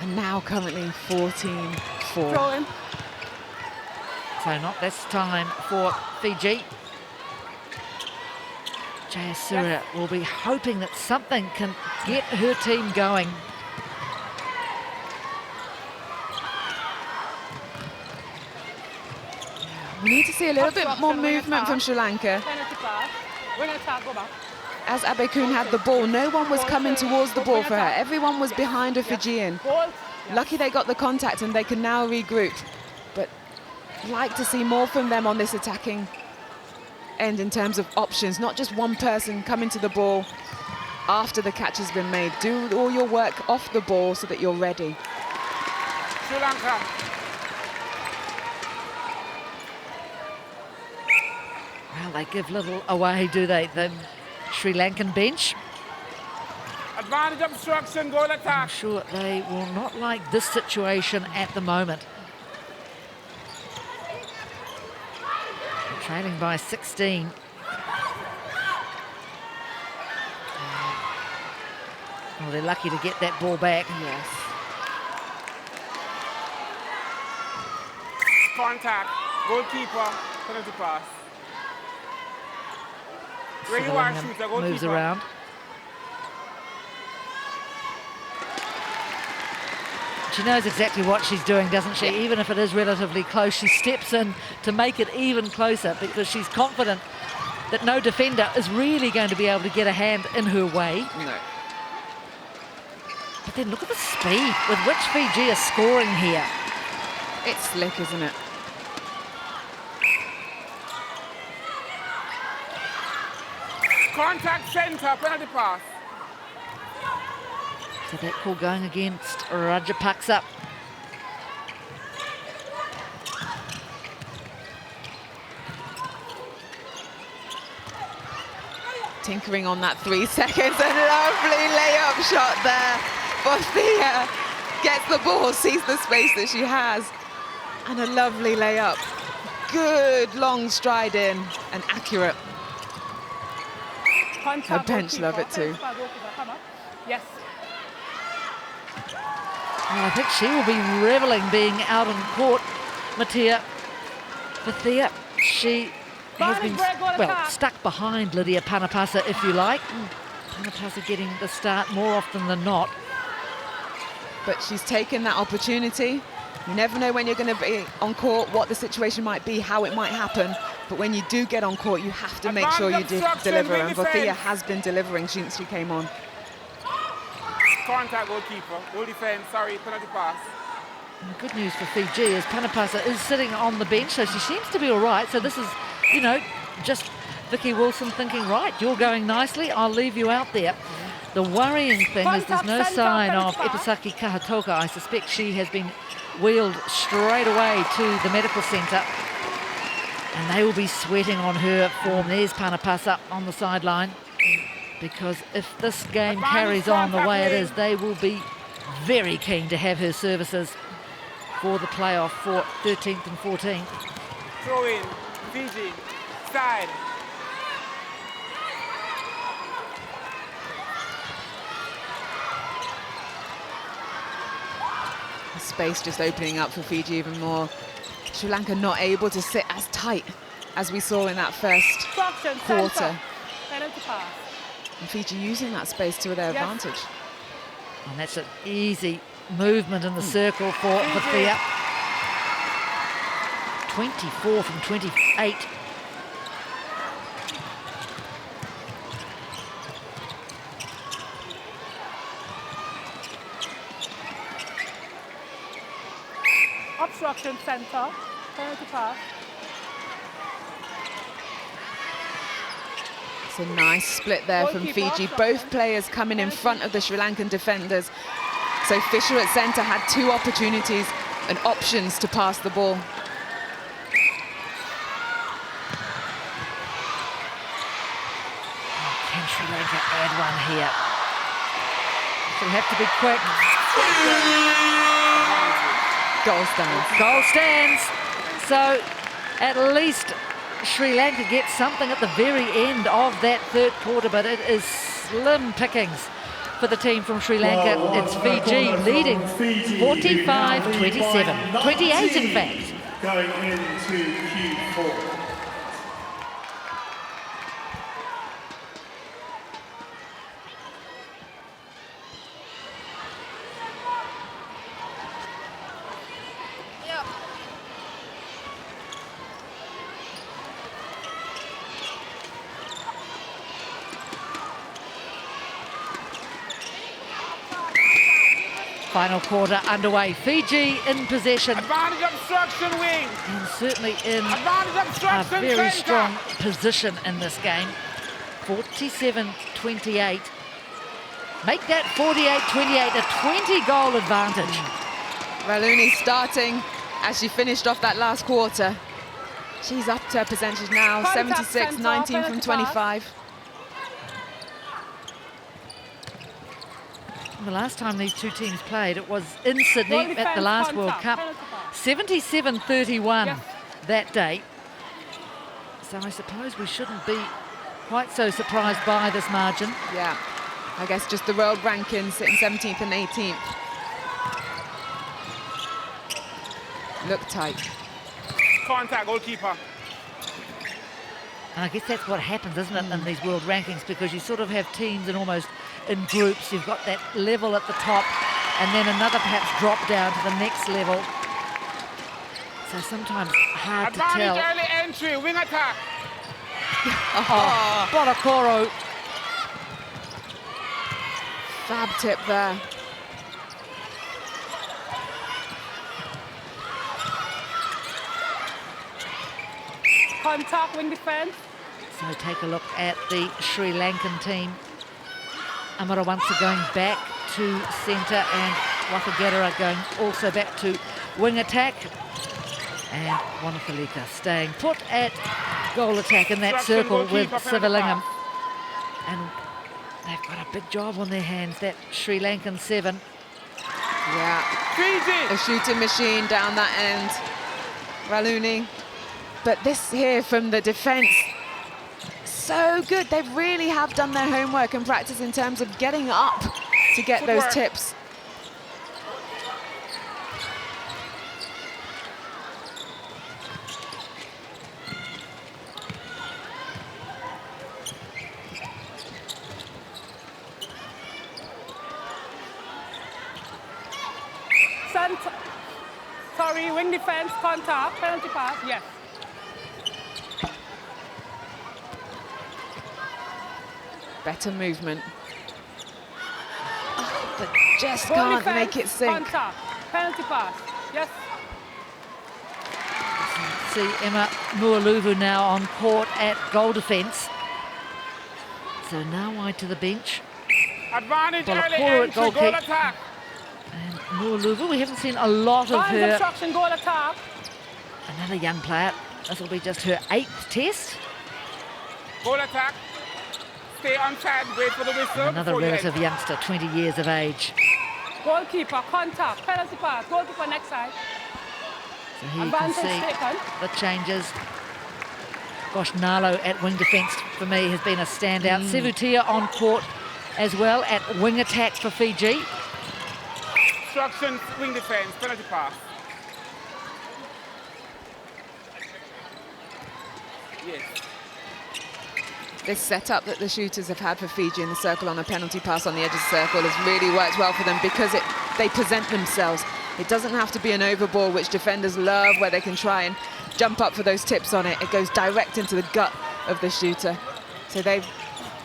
And now currently 14-4. Throw in. So not this time for Fiji. Jayasura will be hoping that something can get her team going. We need to see a little bit more movement from Sri Lanka. Penalty pass. Wing attack, go back. As Abekun had the ball, no one was coming towards the ball for her. Everyone was behind a Fijian. Goal. Lucky they got the contact and they can now regroup. But like to see more from them on this attacking end in terms of options, not just one person coming to the ball after the catch has been made. Do all your work off the ball so that you're ready. Sri Lanka. Well, they give little away, do they? The Sri Lankan bench. Advantage obstruction, goal I'm attack. sure they will not like this situation at the moment. Trailing by 16. Well, they're lucky to get that ball back. Yes. Contact, goalkeeper, penalty pass. Where you are, Sivalingam shooter, goalkeeper. moves around. She knows exactly what she's doing, doesn't she? Yeah. Even if it is relatively close, she steps in to make it even closer because she's confident that no defender is really going to be able to get a hand in her way. No. But then look at the speed with which Fiji are scoring here. It's slick, isn't it? Contact center, penalty pass. So that call going against Rajapaksa. Tinkering on that 3 seconds, a lovely layup shot there. Bothia gets the ball, sees the space that she has, and a lovely layup. Good long stride in and accurate. Contact, Her bench goalkeeper, love it too. penalty pass, goalkeeper, come on. Yes. Well, I think she will be reveling being out on court. Matia Pathia, she has been, break, goal well, attack. stuck behind Lydia Panapasa, if you like. Panapasa getting the start more often than not. But she's taken that opportunity. You never know when you're going to be on court, what the situation might be, how it might happen. But when you do get on court, you have to make sure you deliver. And Vothia has been delivering since she came on. Contact goalkeeper. Goal defense. Sorry, penalty pass. And the good news for Fiji is Panapasa is sitting on the bench, so she seems to be all right. So this is, you know, just Vicky Wilson thinking, right, you're going nicely, I'll leave you out there. The worrying thing is there's no sign of Ipasaki Kahatoka. I suspect she has been wheeled straight away to the medical centre. And they will be sweating on her form. There's Panapasa on the sideline. Because if this game carries on the way it is, they will be very keen to have her services for the playoff for 13th and 14th. Throw in. Fiji. Side. The space just opening up for Fiji even more. Sri Lanka not able to sit as tight as we saw in that first quarter. Penalty pass. And Fiji using that space to their advantage. And that's an easy movement in the circle for Vothia. 24 from 28. Obstruction centre. Penalty pass. It's a nice split there from Fiji. Both players coming in front of the Sri Lankan defenders. So Fisher at centre had two opportunities and options to pass the ball. Can Sri Lanka add one here? She'll have to be quick. Goal stands. Goal stands. So at least Sri Lanka gets something at the very end of that third quarter, but it is slim pickings for the team from Sri Lanka. It's Fiji leading 45-27. 28 in fact. Going into Q4. Final quarter underway. Fiji in possession. Advantage obstruction wing. And certainly in Advantage a obstruction very center. strong position in this game. 47-28. Make that 48-28 a 20-goal advantage. Raluni starting as she finished off that last quarter. She's up to her percentage now, 76-19 from 25. The last time these two teams played, it was in Sydney at the last World Cup. 77-31 that day. So I suppose we shouldn't be quite so surprised by this margin. Yeah, I guess just the world rankings sitting 17th and 18th. Look tight. Contact goalkeeper. And I guess that's what happens, isn't it, in these world rankings, because you sort of have teams in almost in groups. You've got that level at the top and then another perhaps drop down to the next level. So sometimes hard to tell. Advantage early entry, wing attack. Oh, Botakoro. Fab tip there. Contact, wing defense. So take a look at the Sri Lankan team. Amarawansa going back to centre and Wakagadara going also back to wing attack. And Wanafalika staying put at goal attack in that circle with Sivalingam. And they've got a big job on their hands, that Sri Lankan 7. Yeah, Fiji. a shooting machine down that end. Raluni. But this here from the defence, so good. They really have done their homework and practice in terms of getting up to get those tips. Sorry, wing defense, contact, penalty pass, yes. Better movement. Oh, but just Goal can't defense, make it sink. Contact, penalty pass, yes. See Emma Mualuvu now on court at goal defence. So now wide to the bench. Advantage early Bolakoro at entry, goal goal kick. attack. And Mualuvu, we haven't seen a lot of Barnes her. obstruction, goal attack. Another young player. This will be just her 8th test. Goal attack. Stay on side, wait for the whistle. Another before you relative enter. youngster, 20 years of age. Goalkeeper, contact, penalty pass, goalkeeper next side. So here you can Advantage see taken. the changes. Gosh, Nalo at wing defence for me has been a standout. Sevutia on court as well at wing attack for Fiji. Obstruction, wing defense, penalty pass. Yes. This setup that the shooters have had for Fiji in the circle on a penalty pass on the edge of the circle has really worked well for them because they present themselves. It doesn't have to be an over ball, which defenders love, where they can try and jump up for those tips on it. It goes direct into the gut of the shooter. So they've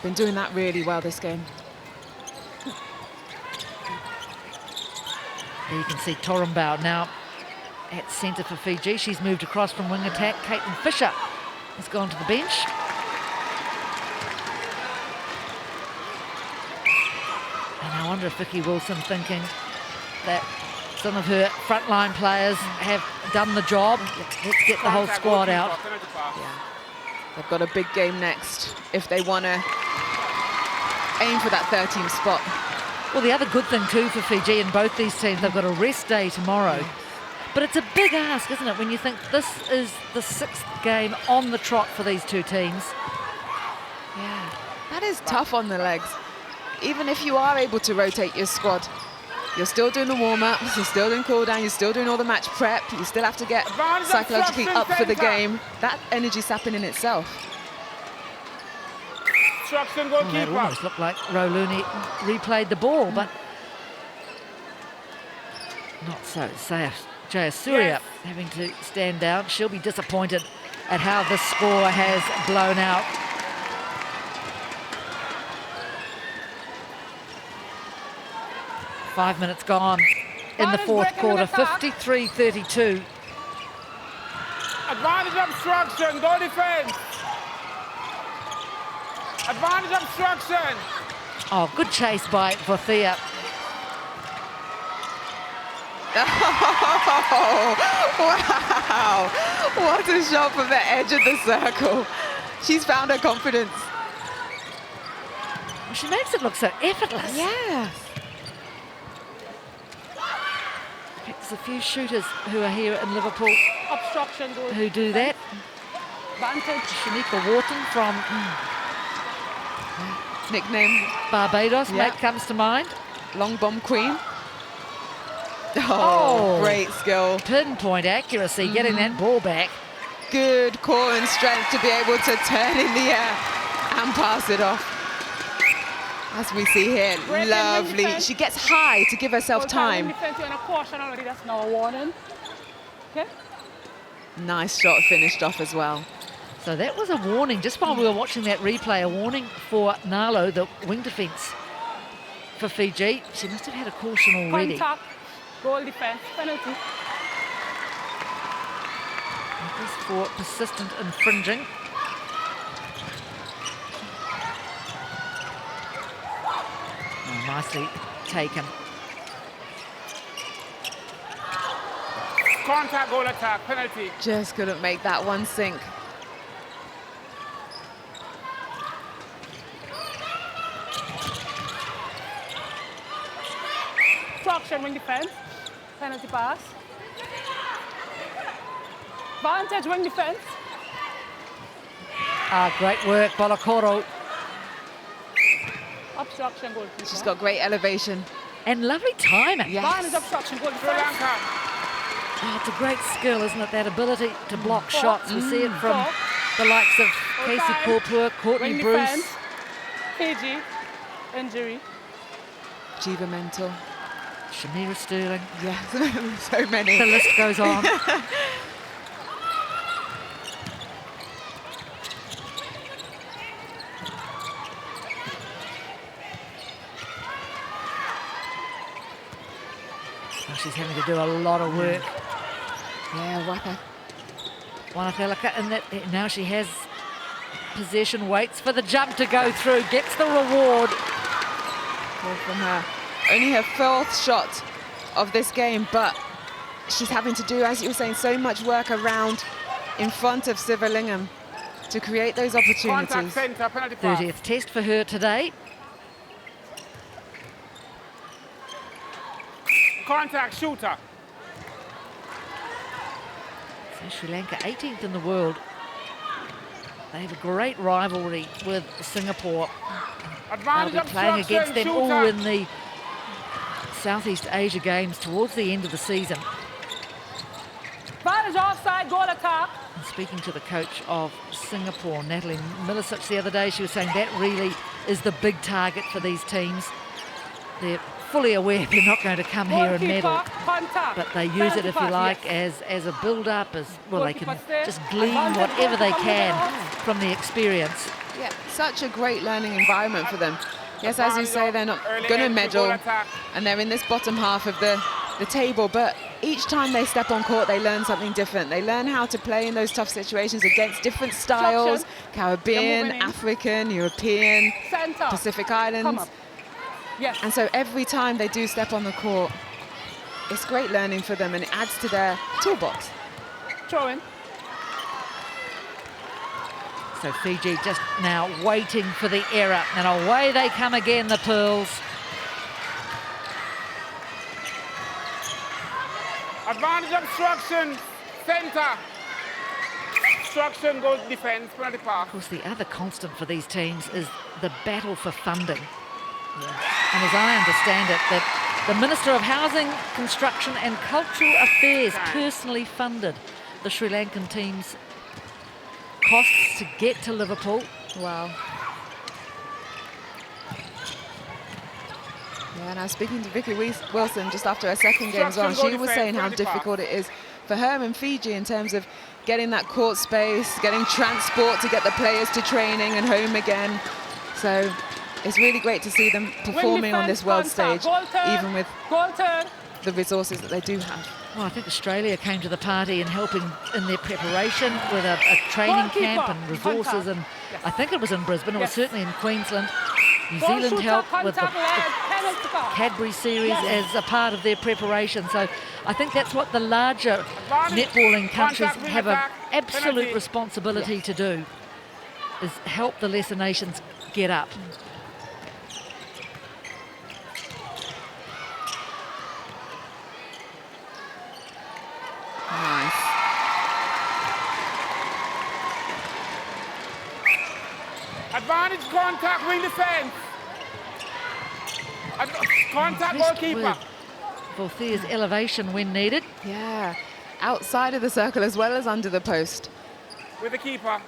been doing that really well this game. There you can see Torumbau now at centre for Fiji. She's moved across from wing attack. Caitlin Fisher has gone to the bench. And I wonder if Vicky Wilson thinking that some of her frontline players have done the job. Let's get the whole Contact, squad goalkeeper, out. penalty pass. They've got a big game next if they want to aim for that 13th spot. Well, the other good thing too for Fiji and both these teams, they've got a rest day tomorrow. But it's a big ask, isn't it, when you think this is the 6th game on the trot for these two teams. Yeah, that is tough on the legs. Even if you are able to rotate your squad, you're still doing the warm-ups, you're still doing cool-down, you're still doing all the match prep, you still have to get Advantage psychologically up obstruction for the centre. game. That energy sapping in itself. Obstruction, Well, that goalkeeper. almost looked like Roluni replayed the ball, but not so. Jayasuriya Yes. having to stand down. She'll be disappointed at how this score has blown out. Five minutes gone in the Ball is fourth breaking in quarter, attack. 53-32. Advantage obstruction, goal defense. Advantage obstruction. Oh, good chase by Vothia. Oh, wow. What a shot from the edge of the circle. She's found her confidence. Well, she makes it look so effortless. Yeah. There's a few shooters who are here in Liverpool Obstruction, goal. who do that. Advantage. Shanika Wharton from Nickname, Barbados, Yeah. mate, comes to mind. Long Bomb Queen. Oh. Great skill. Pinpoint accuracy, getting that ball back. Good core and strength to be able to turn in the air and pass it off. As we see here, Great lovely. defense. She gets high to give herself time. Defense, you're on a caution already, that's now a warning. Okay? Nice shot finished off as well. So that was a warning, just while we were watching that replay, a warning for Nalo, the wing defence for Fiji. She must have had a caution already. Contact, goal defense, penalty. This for persistent infringing. Oh, nicely taken. Contact, goal attack, penalty. Just couldn't make that one sink. Obstruction, wing defense, penalty pass. Advantage, wing defense. Ah, great work, Bolakoro. Obstruction, goal. She's got great elevation. And lovely timing. Yes. Advantage, obstruction, goal Sri defense. Lanka. Oh, it's a great skill, isn't it? That ability to block shots. We see it from the likes of Casey time. Korpur, Courtney Wing Bruce. defense. Fiji, injury. Jiva mental. Shamira Sterling. Yeah, so many. The list goes on. Oh, she's having to do a lot of work. Yeah, Waka. Wanathelaka, and that now she has possession, waits for the jump to go through, gets the reward. Well, from her. Only her 4th shot of this game, but she's having to do, as you were saying, so much work around in front of Sivalingam to create those Contact opportunities. centre, penalty pass. 30th test for her today. Contact shooter. So Sri Lanka 18th in the world. They have a great rivalry with Singapore. They'll Advantage be playing obstruction, against them all shooter. in the Southeast Asia Games towards the end of the season. Advantage offside, goal attack. And speaking to the coach of Singapore, Natalie Milicic, the other day, she was saying that really is the big target for these teams. They're fully aware they're not going to come here and medal, Goalkeeper, contact. but they use it, if you Penalty like, pass, as a build-up, as well. They can Goalkeeper stay. just glean Advantage, whatever they goalkeeper can moving from the experience. Yeah, such a great learning environment for them. Yes, as you say, they're not Early going to entry, medal, goal attack. and they're in this bottom half of the table, but each time they step on court, they learn something different. They learn how to play in those tough situations against different styles, They're Caribbean, moving in. African, European, Centre. Pacific Come Islands. up. Yes. And so every time they do step on the court, it's great learning for them, and it adds to their toolbox. Throw in. So Fiji just now waiting for the error, and away they come again, the Pearls. Advantage obstruction, centre. Obstruction, goal defence, penalty pass. Of course, the other constant for these teams is the battle for funding. And as I understand it, that the Minister of Housing, Construction and Cultural Affairs personally funded the Sri Lankan team's costs to get to Liverpool. Wow. Yeah, and I was speaking to Vicky Wilson just after her second game as well, and she was saying how difficult it is for her in Fiji in terms of getting that court space, getting transport to get the players to training and home again. So it's really great to see them performing on this world stage, even with the resources that they do have. Well, I think Australia came to the party and helping in their preparation with a training camp and resources, and I think it was in Brisbane, it was certainly in Queensland. New Zealand helped with the Cadbury series as a part of their preparation. So I think that's what the larger netballing countries have an absolute responsibility to do, is help the lesser nations get up. Nice. Advantage contact, wing defence. Contact goalkeeper. Volthea's elevation when needed. Yeah, outside of the circle as well as under the post. With the keeper.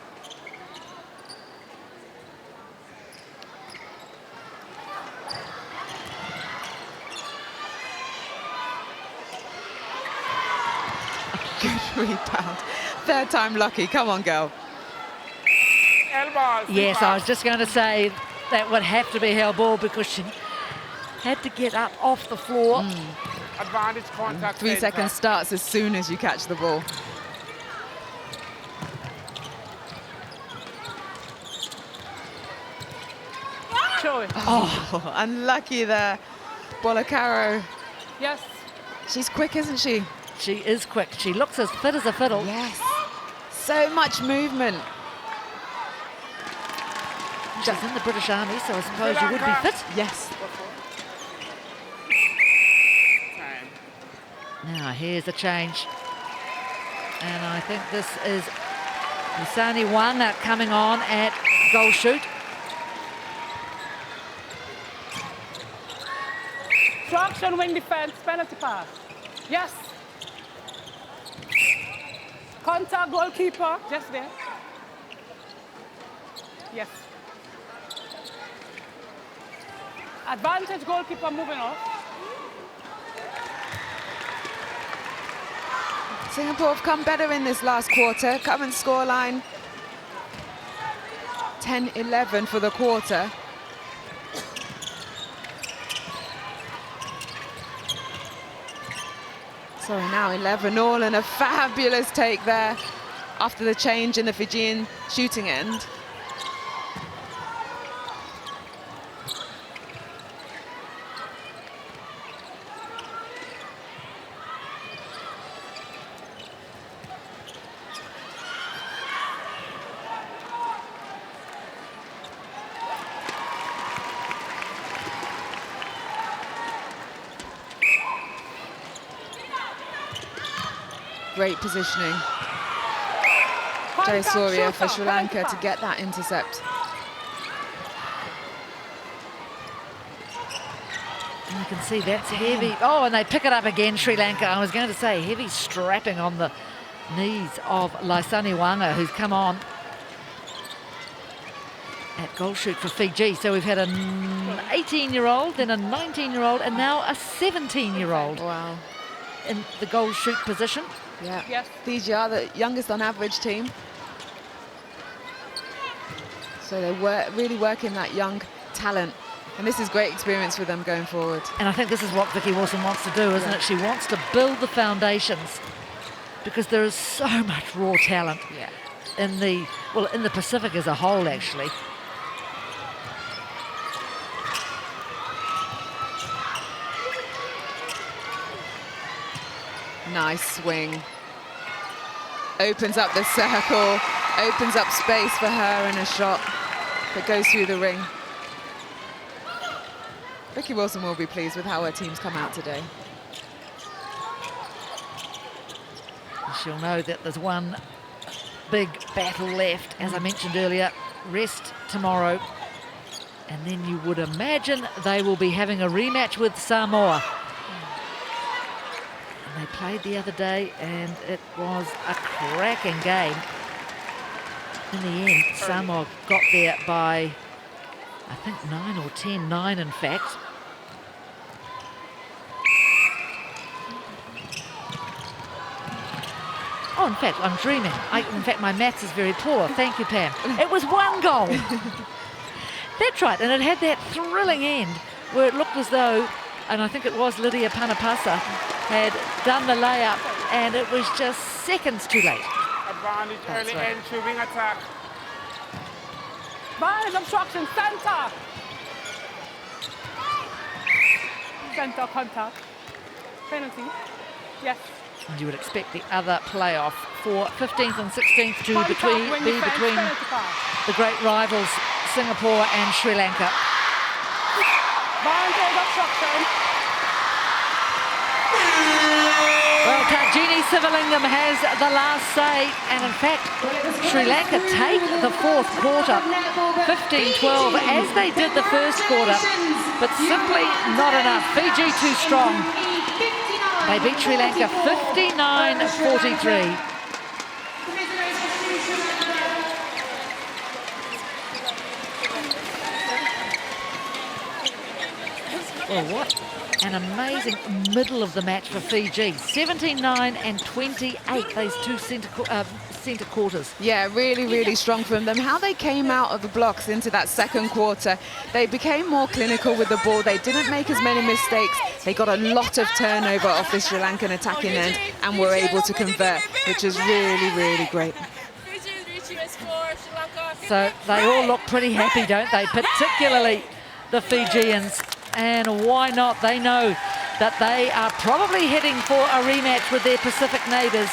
Good rebound. Third time lucky. Come on, girl. Elbow. Yes, I was just going to say that would have to be held ball because she had to get up off the floor. Advantage contact. 3 centre. seconds starts as soon as you catch the ball. Throw in. Oh, unlucky there. Bolacaro. Yes. She's quick, isn't she? She is quick. She looks as fit as a fiddle. Yes. So much movement. She's in the British Army, so I suppose you would be fit. Yes. Time. Now, here's a change. And I think this is Lisani one coming on at goal shoot. Obstruction, wing defense, penalty pass. Yes. Contact goalkeeper, just there. Yes. Advantage goalkeeper moving off. Singapore have come better in this last quarter. Current scoreline 10-11 for the quarter. So now 11-all, and a fabulous take there after the change in the Fijian shooting end. Great positioning. Jayasuriya for Sri Lanka to get that intercept. And you can see that's heavy. Oh, and they pick it up again, Sri Lanka. I was going to say heavy strapping on the knees of Laisani Wanga, who's come on at goal shoot for Fiji. So we've had an 18-year-old, then a 19-year-old, and now a 17-year-old. Wow. In the goal shoot position. Yeah. Yes. Fiji are the youngest on average team. So they really work in that young talent. And this is great experience for them going forward. And I think this is what Vicky Wilson wants to do, isn't it? She wants to build the foundations because there is so much raw talent in the Pacific as a whole, actually. Nice swing. Opens up the circle, opens up space for her in a shot that goes through the ring. Vicky Wilson will be pleased with how her team's come out today. She'll know that there's one big battle left, as I mentioned earlier. Rest tomorrow. And then you would imagine they will be having a rematch with Samoa. They played the other day and it was a cracking game. In the end, Samoa got there by, I think, 9 or 10, 9 in fact. Oh, in fact, I'm dreaming. In fact, my maths is very poor. Thank you, Pam. It was 1 goal. That's right, and it had that thrilling end where it looked as though, and I think it was Lydia Panapasa, had done the layup, and it was just seconds too late. Advantage early entry, wing attack. Advantage obstruction, center. Center contact. Penalty. Yes. And you would expect the other playoff for 15th and 16th to be between the great rivals Singapore and Sri Lanka. Advantage obstruction. Well, Tarjini Sivalingam has the last say, and in fact, Sri Lanka take the 4th quarter, 15-12, as they did the 1st quarter, but simply not enough. Fiji too strong. They beat Sri Lanka 59-43. Well, what an amazing middle of the match for Fiji. 17-9 and 28, those two centre quarters. Yeah, really, really strong from them. How they came out of the blocks into that 2nd quarter, they became more clinical with the ball. They didn't make as many mistakes. They got a lot of turnover off the Sri Lankan attacking end and were able to convert, which is really, really great. So they all look pretty happy, don't they? Particularly the Fijians. And why not? They know that they are probably heading for a rematch with their Pacific neighbours.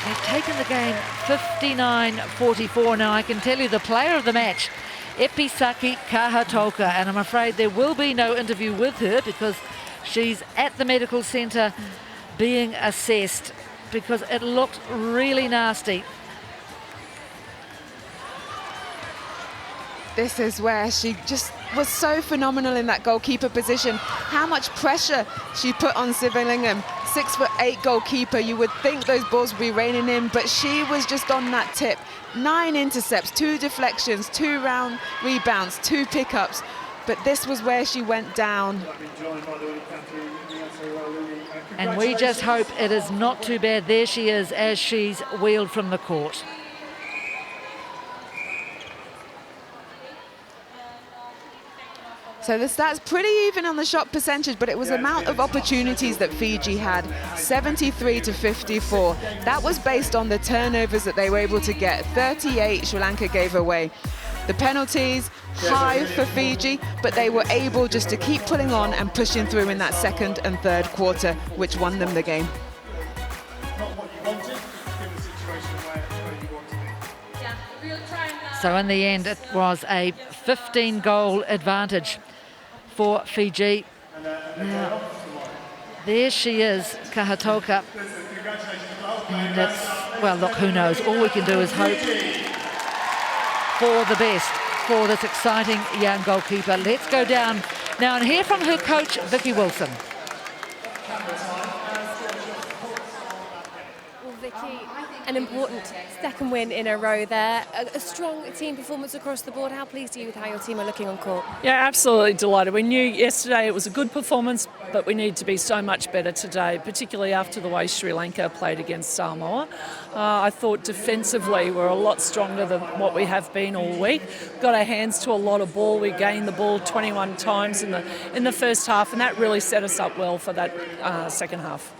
They've taken the game 59-44. Now, I can tell you the player of the match, Episaki Kahatoka, and I'm afraid there will be no interview with her because she's at the medical centre being assessed because it looked really nasty. This is where she just was so phenomenal in that goalkeeper position. How much pressure she put on Sivalingam. 6'8" goalkeeper. You would think those balls would be raining in, but she was just on that tip. 9 intercepts, 2 deflections, 2 round rebounds, 2 pickups. but this was where she went down. And we just hope it is not too bad. There she is as she's wheeled from the court. So the stats pretty even on the shot percentage, but it was the amount of opportunities that Fiji had, 73 to 54. That was based on the turnovers that they were able to get. 38 Sri Lanka gave away. The penalties, high for Fiji, but they were able just to keep pulling on and pushing through in that second and third quarter, which won them the game. So in the end, it was a 15-goal advantage for Fiji. Now, there she is, Kahatoka. And it's, well, look, who knows? All we can do is hope for the best for this exciting young goalkeeper. Let's go down now and hear from her coach, Vicky Wilson. Well, Vicky, an important second win in a row there. A strong team performance across the board. How pleased are you with how your team are looking on court? Yeah, absolutely delighted. We knew yesterday it was a good performance, but we need to be so much better today, particularly after the way Sri Lanka played against Samoa. I thought defensively we're a lot stronger than what we have been all week. Got our hands to a lot of ball. We gained the ball 21 times in the first half, and that really set us up well for that second half.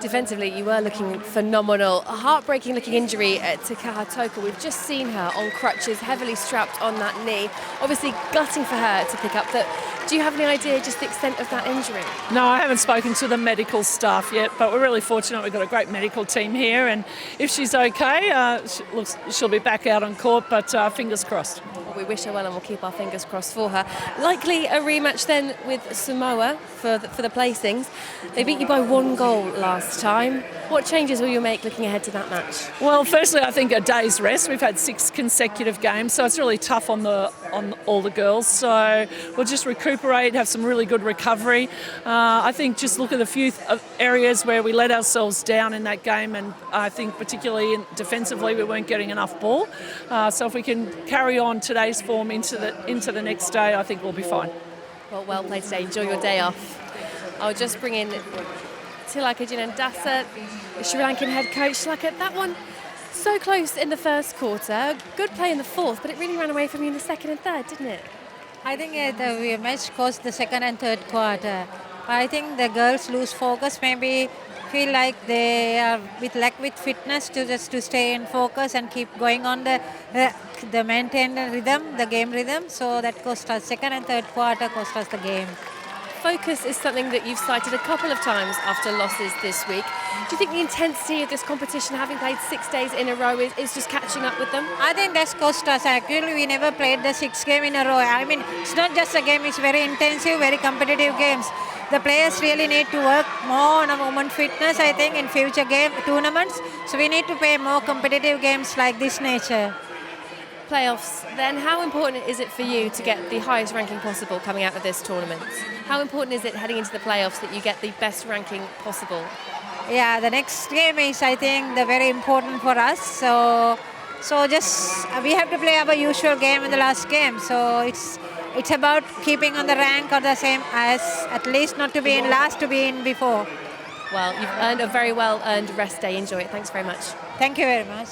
Defensively, you were looking phenomenal. A heartbreaking looking injury to Kahatoka. We've just seen her on crutches, heavily strapped on that knee. Obviously gutting for her to pick up that. Do you have any idea just the extent of that injury? No, I haven't spoken to the medical staff yet, but we're really fortunate we've got a great medical team here, and if she's okay, she'll be back out on court, but fingers crossed. Well, we wish her well and we'll keep our fingers crossed for her. Likely a rematch then with Samoa for the placings. They beat you by 1 goal last time. What changes will you make looking ahead to that match? Well, firstly, I think a day's rest. We've had 6 consecutive games, so it's really tough on all the girls. So we'll just recuperate, have some really good recovery. I think just look at a few areas where we let ourselves down in that game, and I think particularly defensively we weren't getting enough ball. So if we can carry on today's form into the next day, I think we'll be fine. Well played today. Enjoy your day off. I'll just bring in Tilaka Jinandasa, the Sri Lankan head coach. Tilaka, that one so close in the first quarter, good play in the fourth, but it really ran away from you in the second and third, didn't it? I think the match caused the second and third quarter. I think the girls lose focus, maybe feel like they are lack with fitness to stay in focus and keep going on the maintain rhythm, the game rhythm. So that cost us second and third quarter, cost us the game. Focus is something that you've cited a couple of times after losses this week. Do you think the intensity of this competition, having played 6 days in a row, is just catching up with them? I think that's cost us. Actually, we never played the 6 games in a row. I mean, it's not just a game, it's very intensive, very competitive games. The players really need to work more on a women's fitness, I think, in future tournaments. So we need to play more competitive games like this nature. Playoffs, then how important is it for you to get the highest ranking possible coming out of this tournament? How important is it heading into the playoffs that you get the best ranking possible? Yeah, the next game is, I think, very important for us. So just we have to play our usual game in the last game. So it's about keeping on the rank or the same as, at least not to be in last, to be in before. Well, you've earned a very well-earned rest day. Enjoy it. Thanks very much. Thank you very much.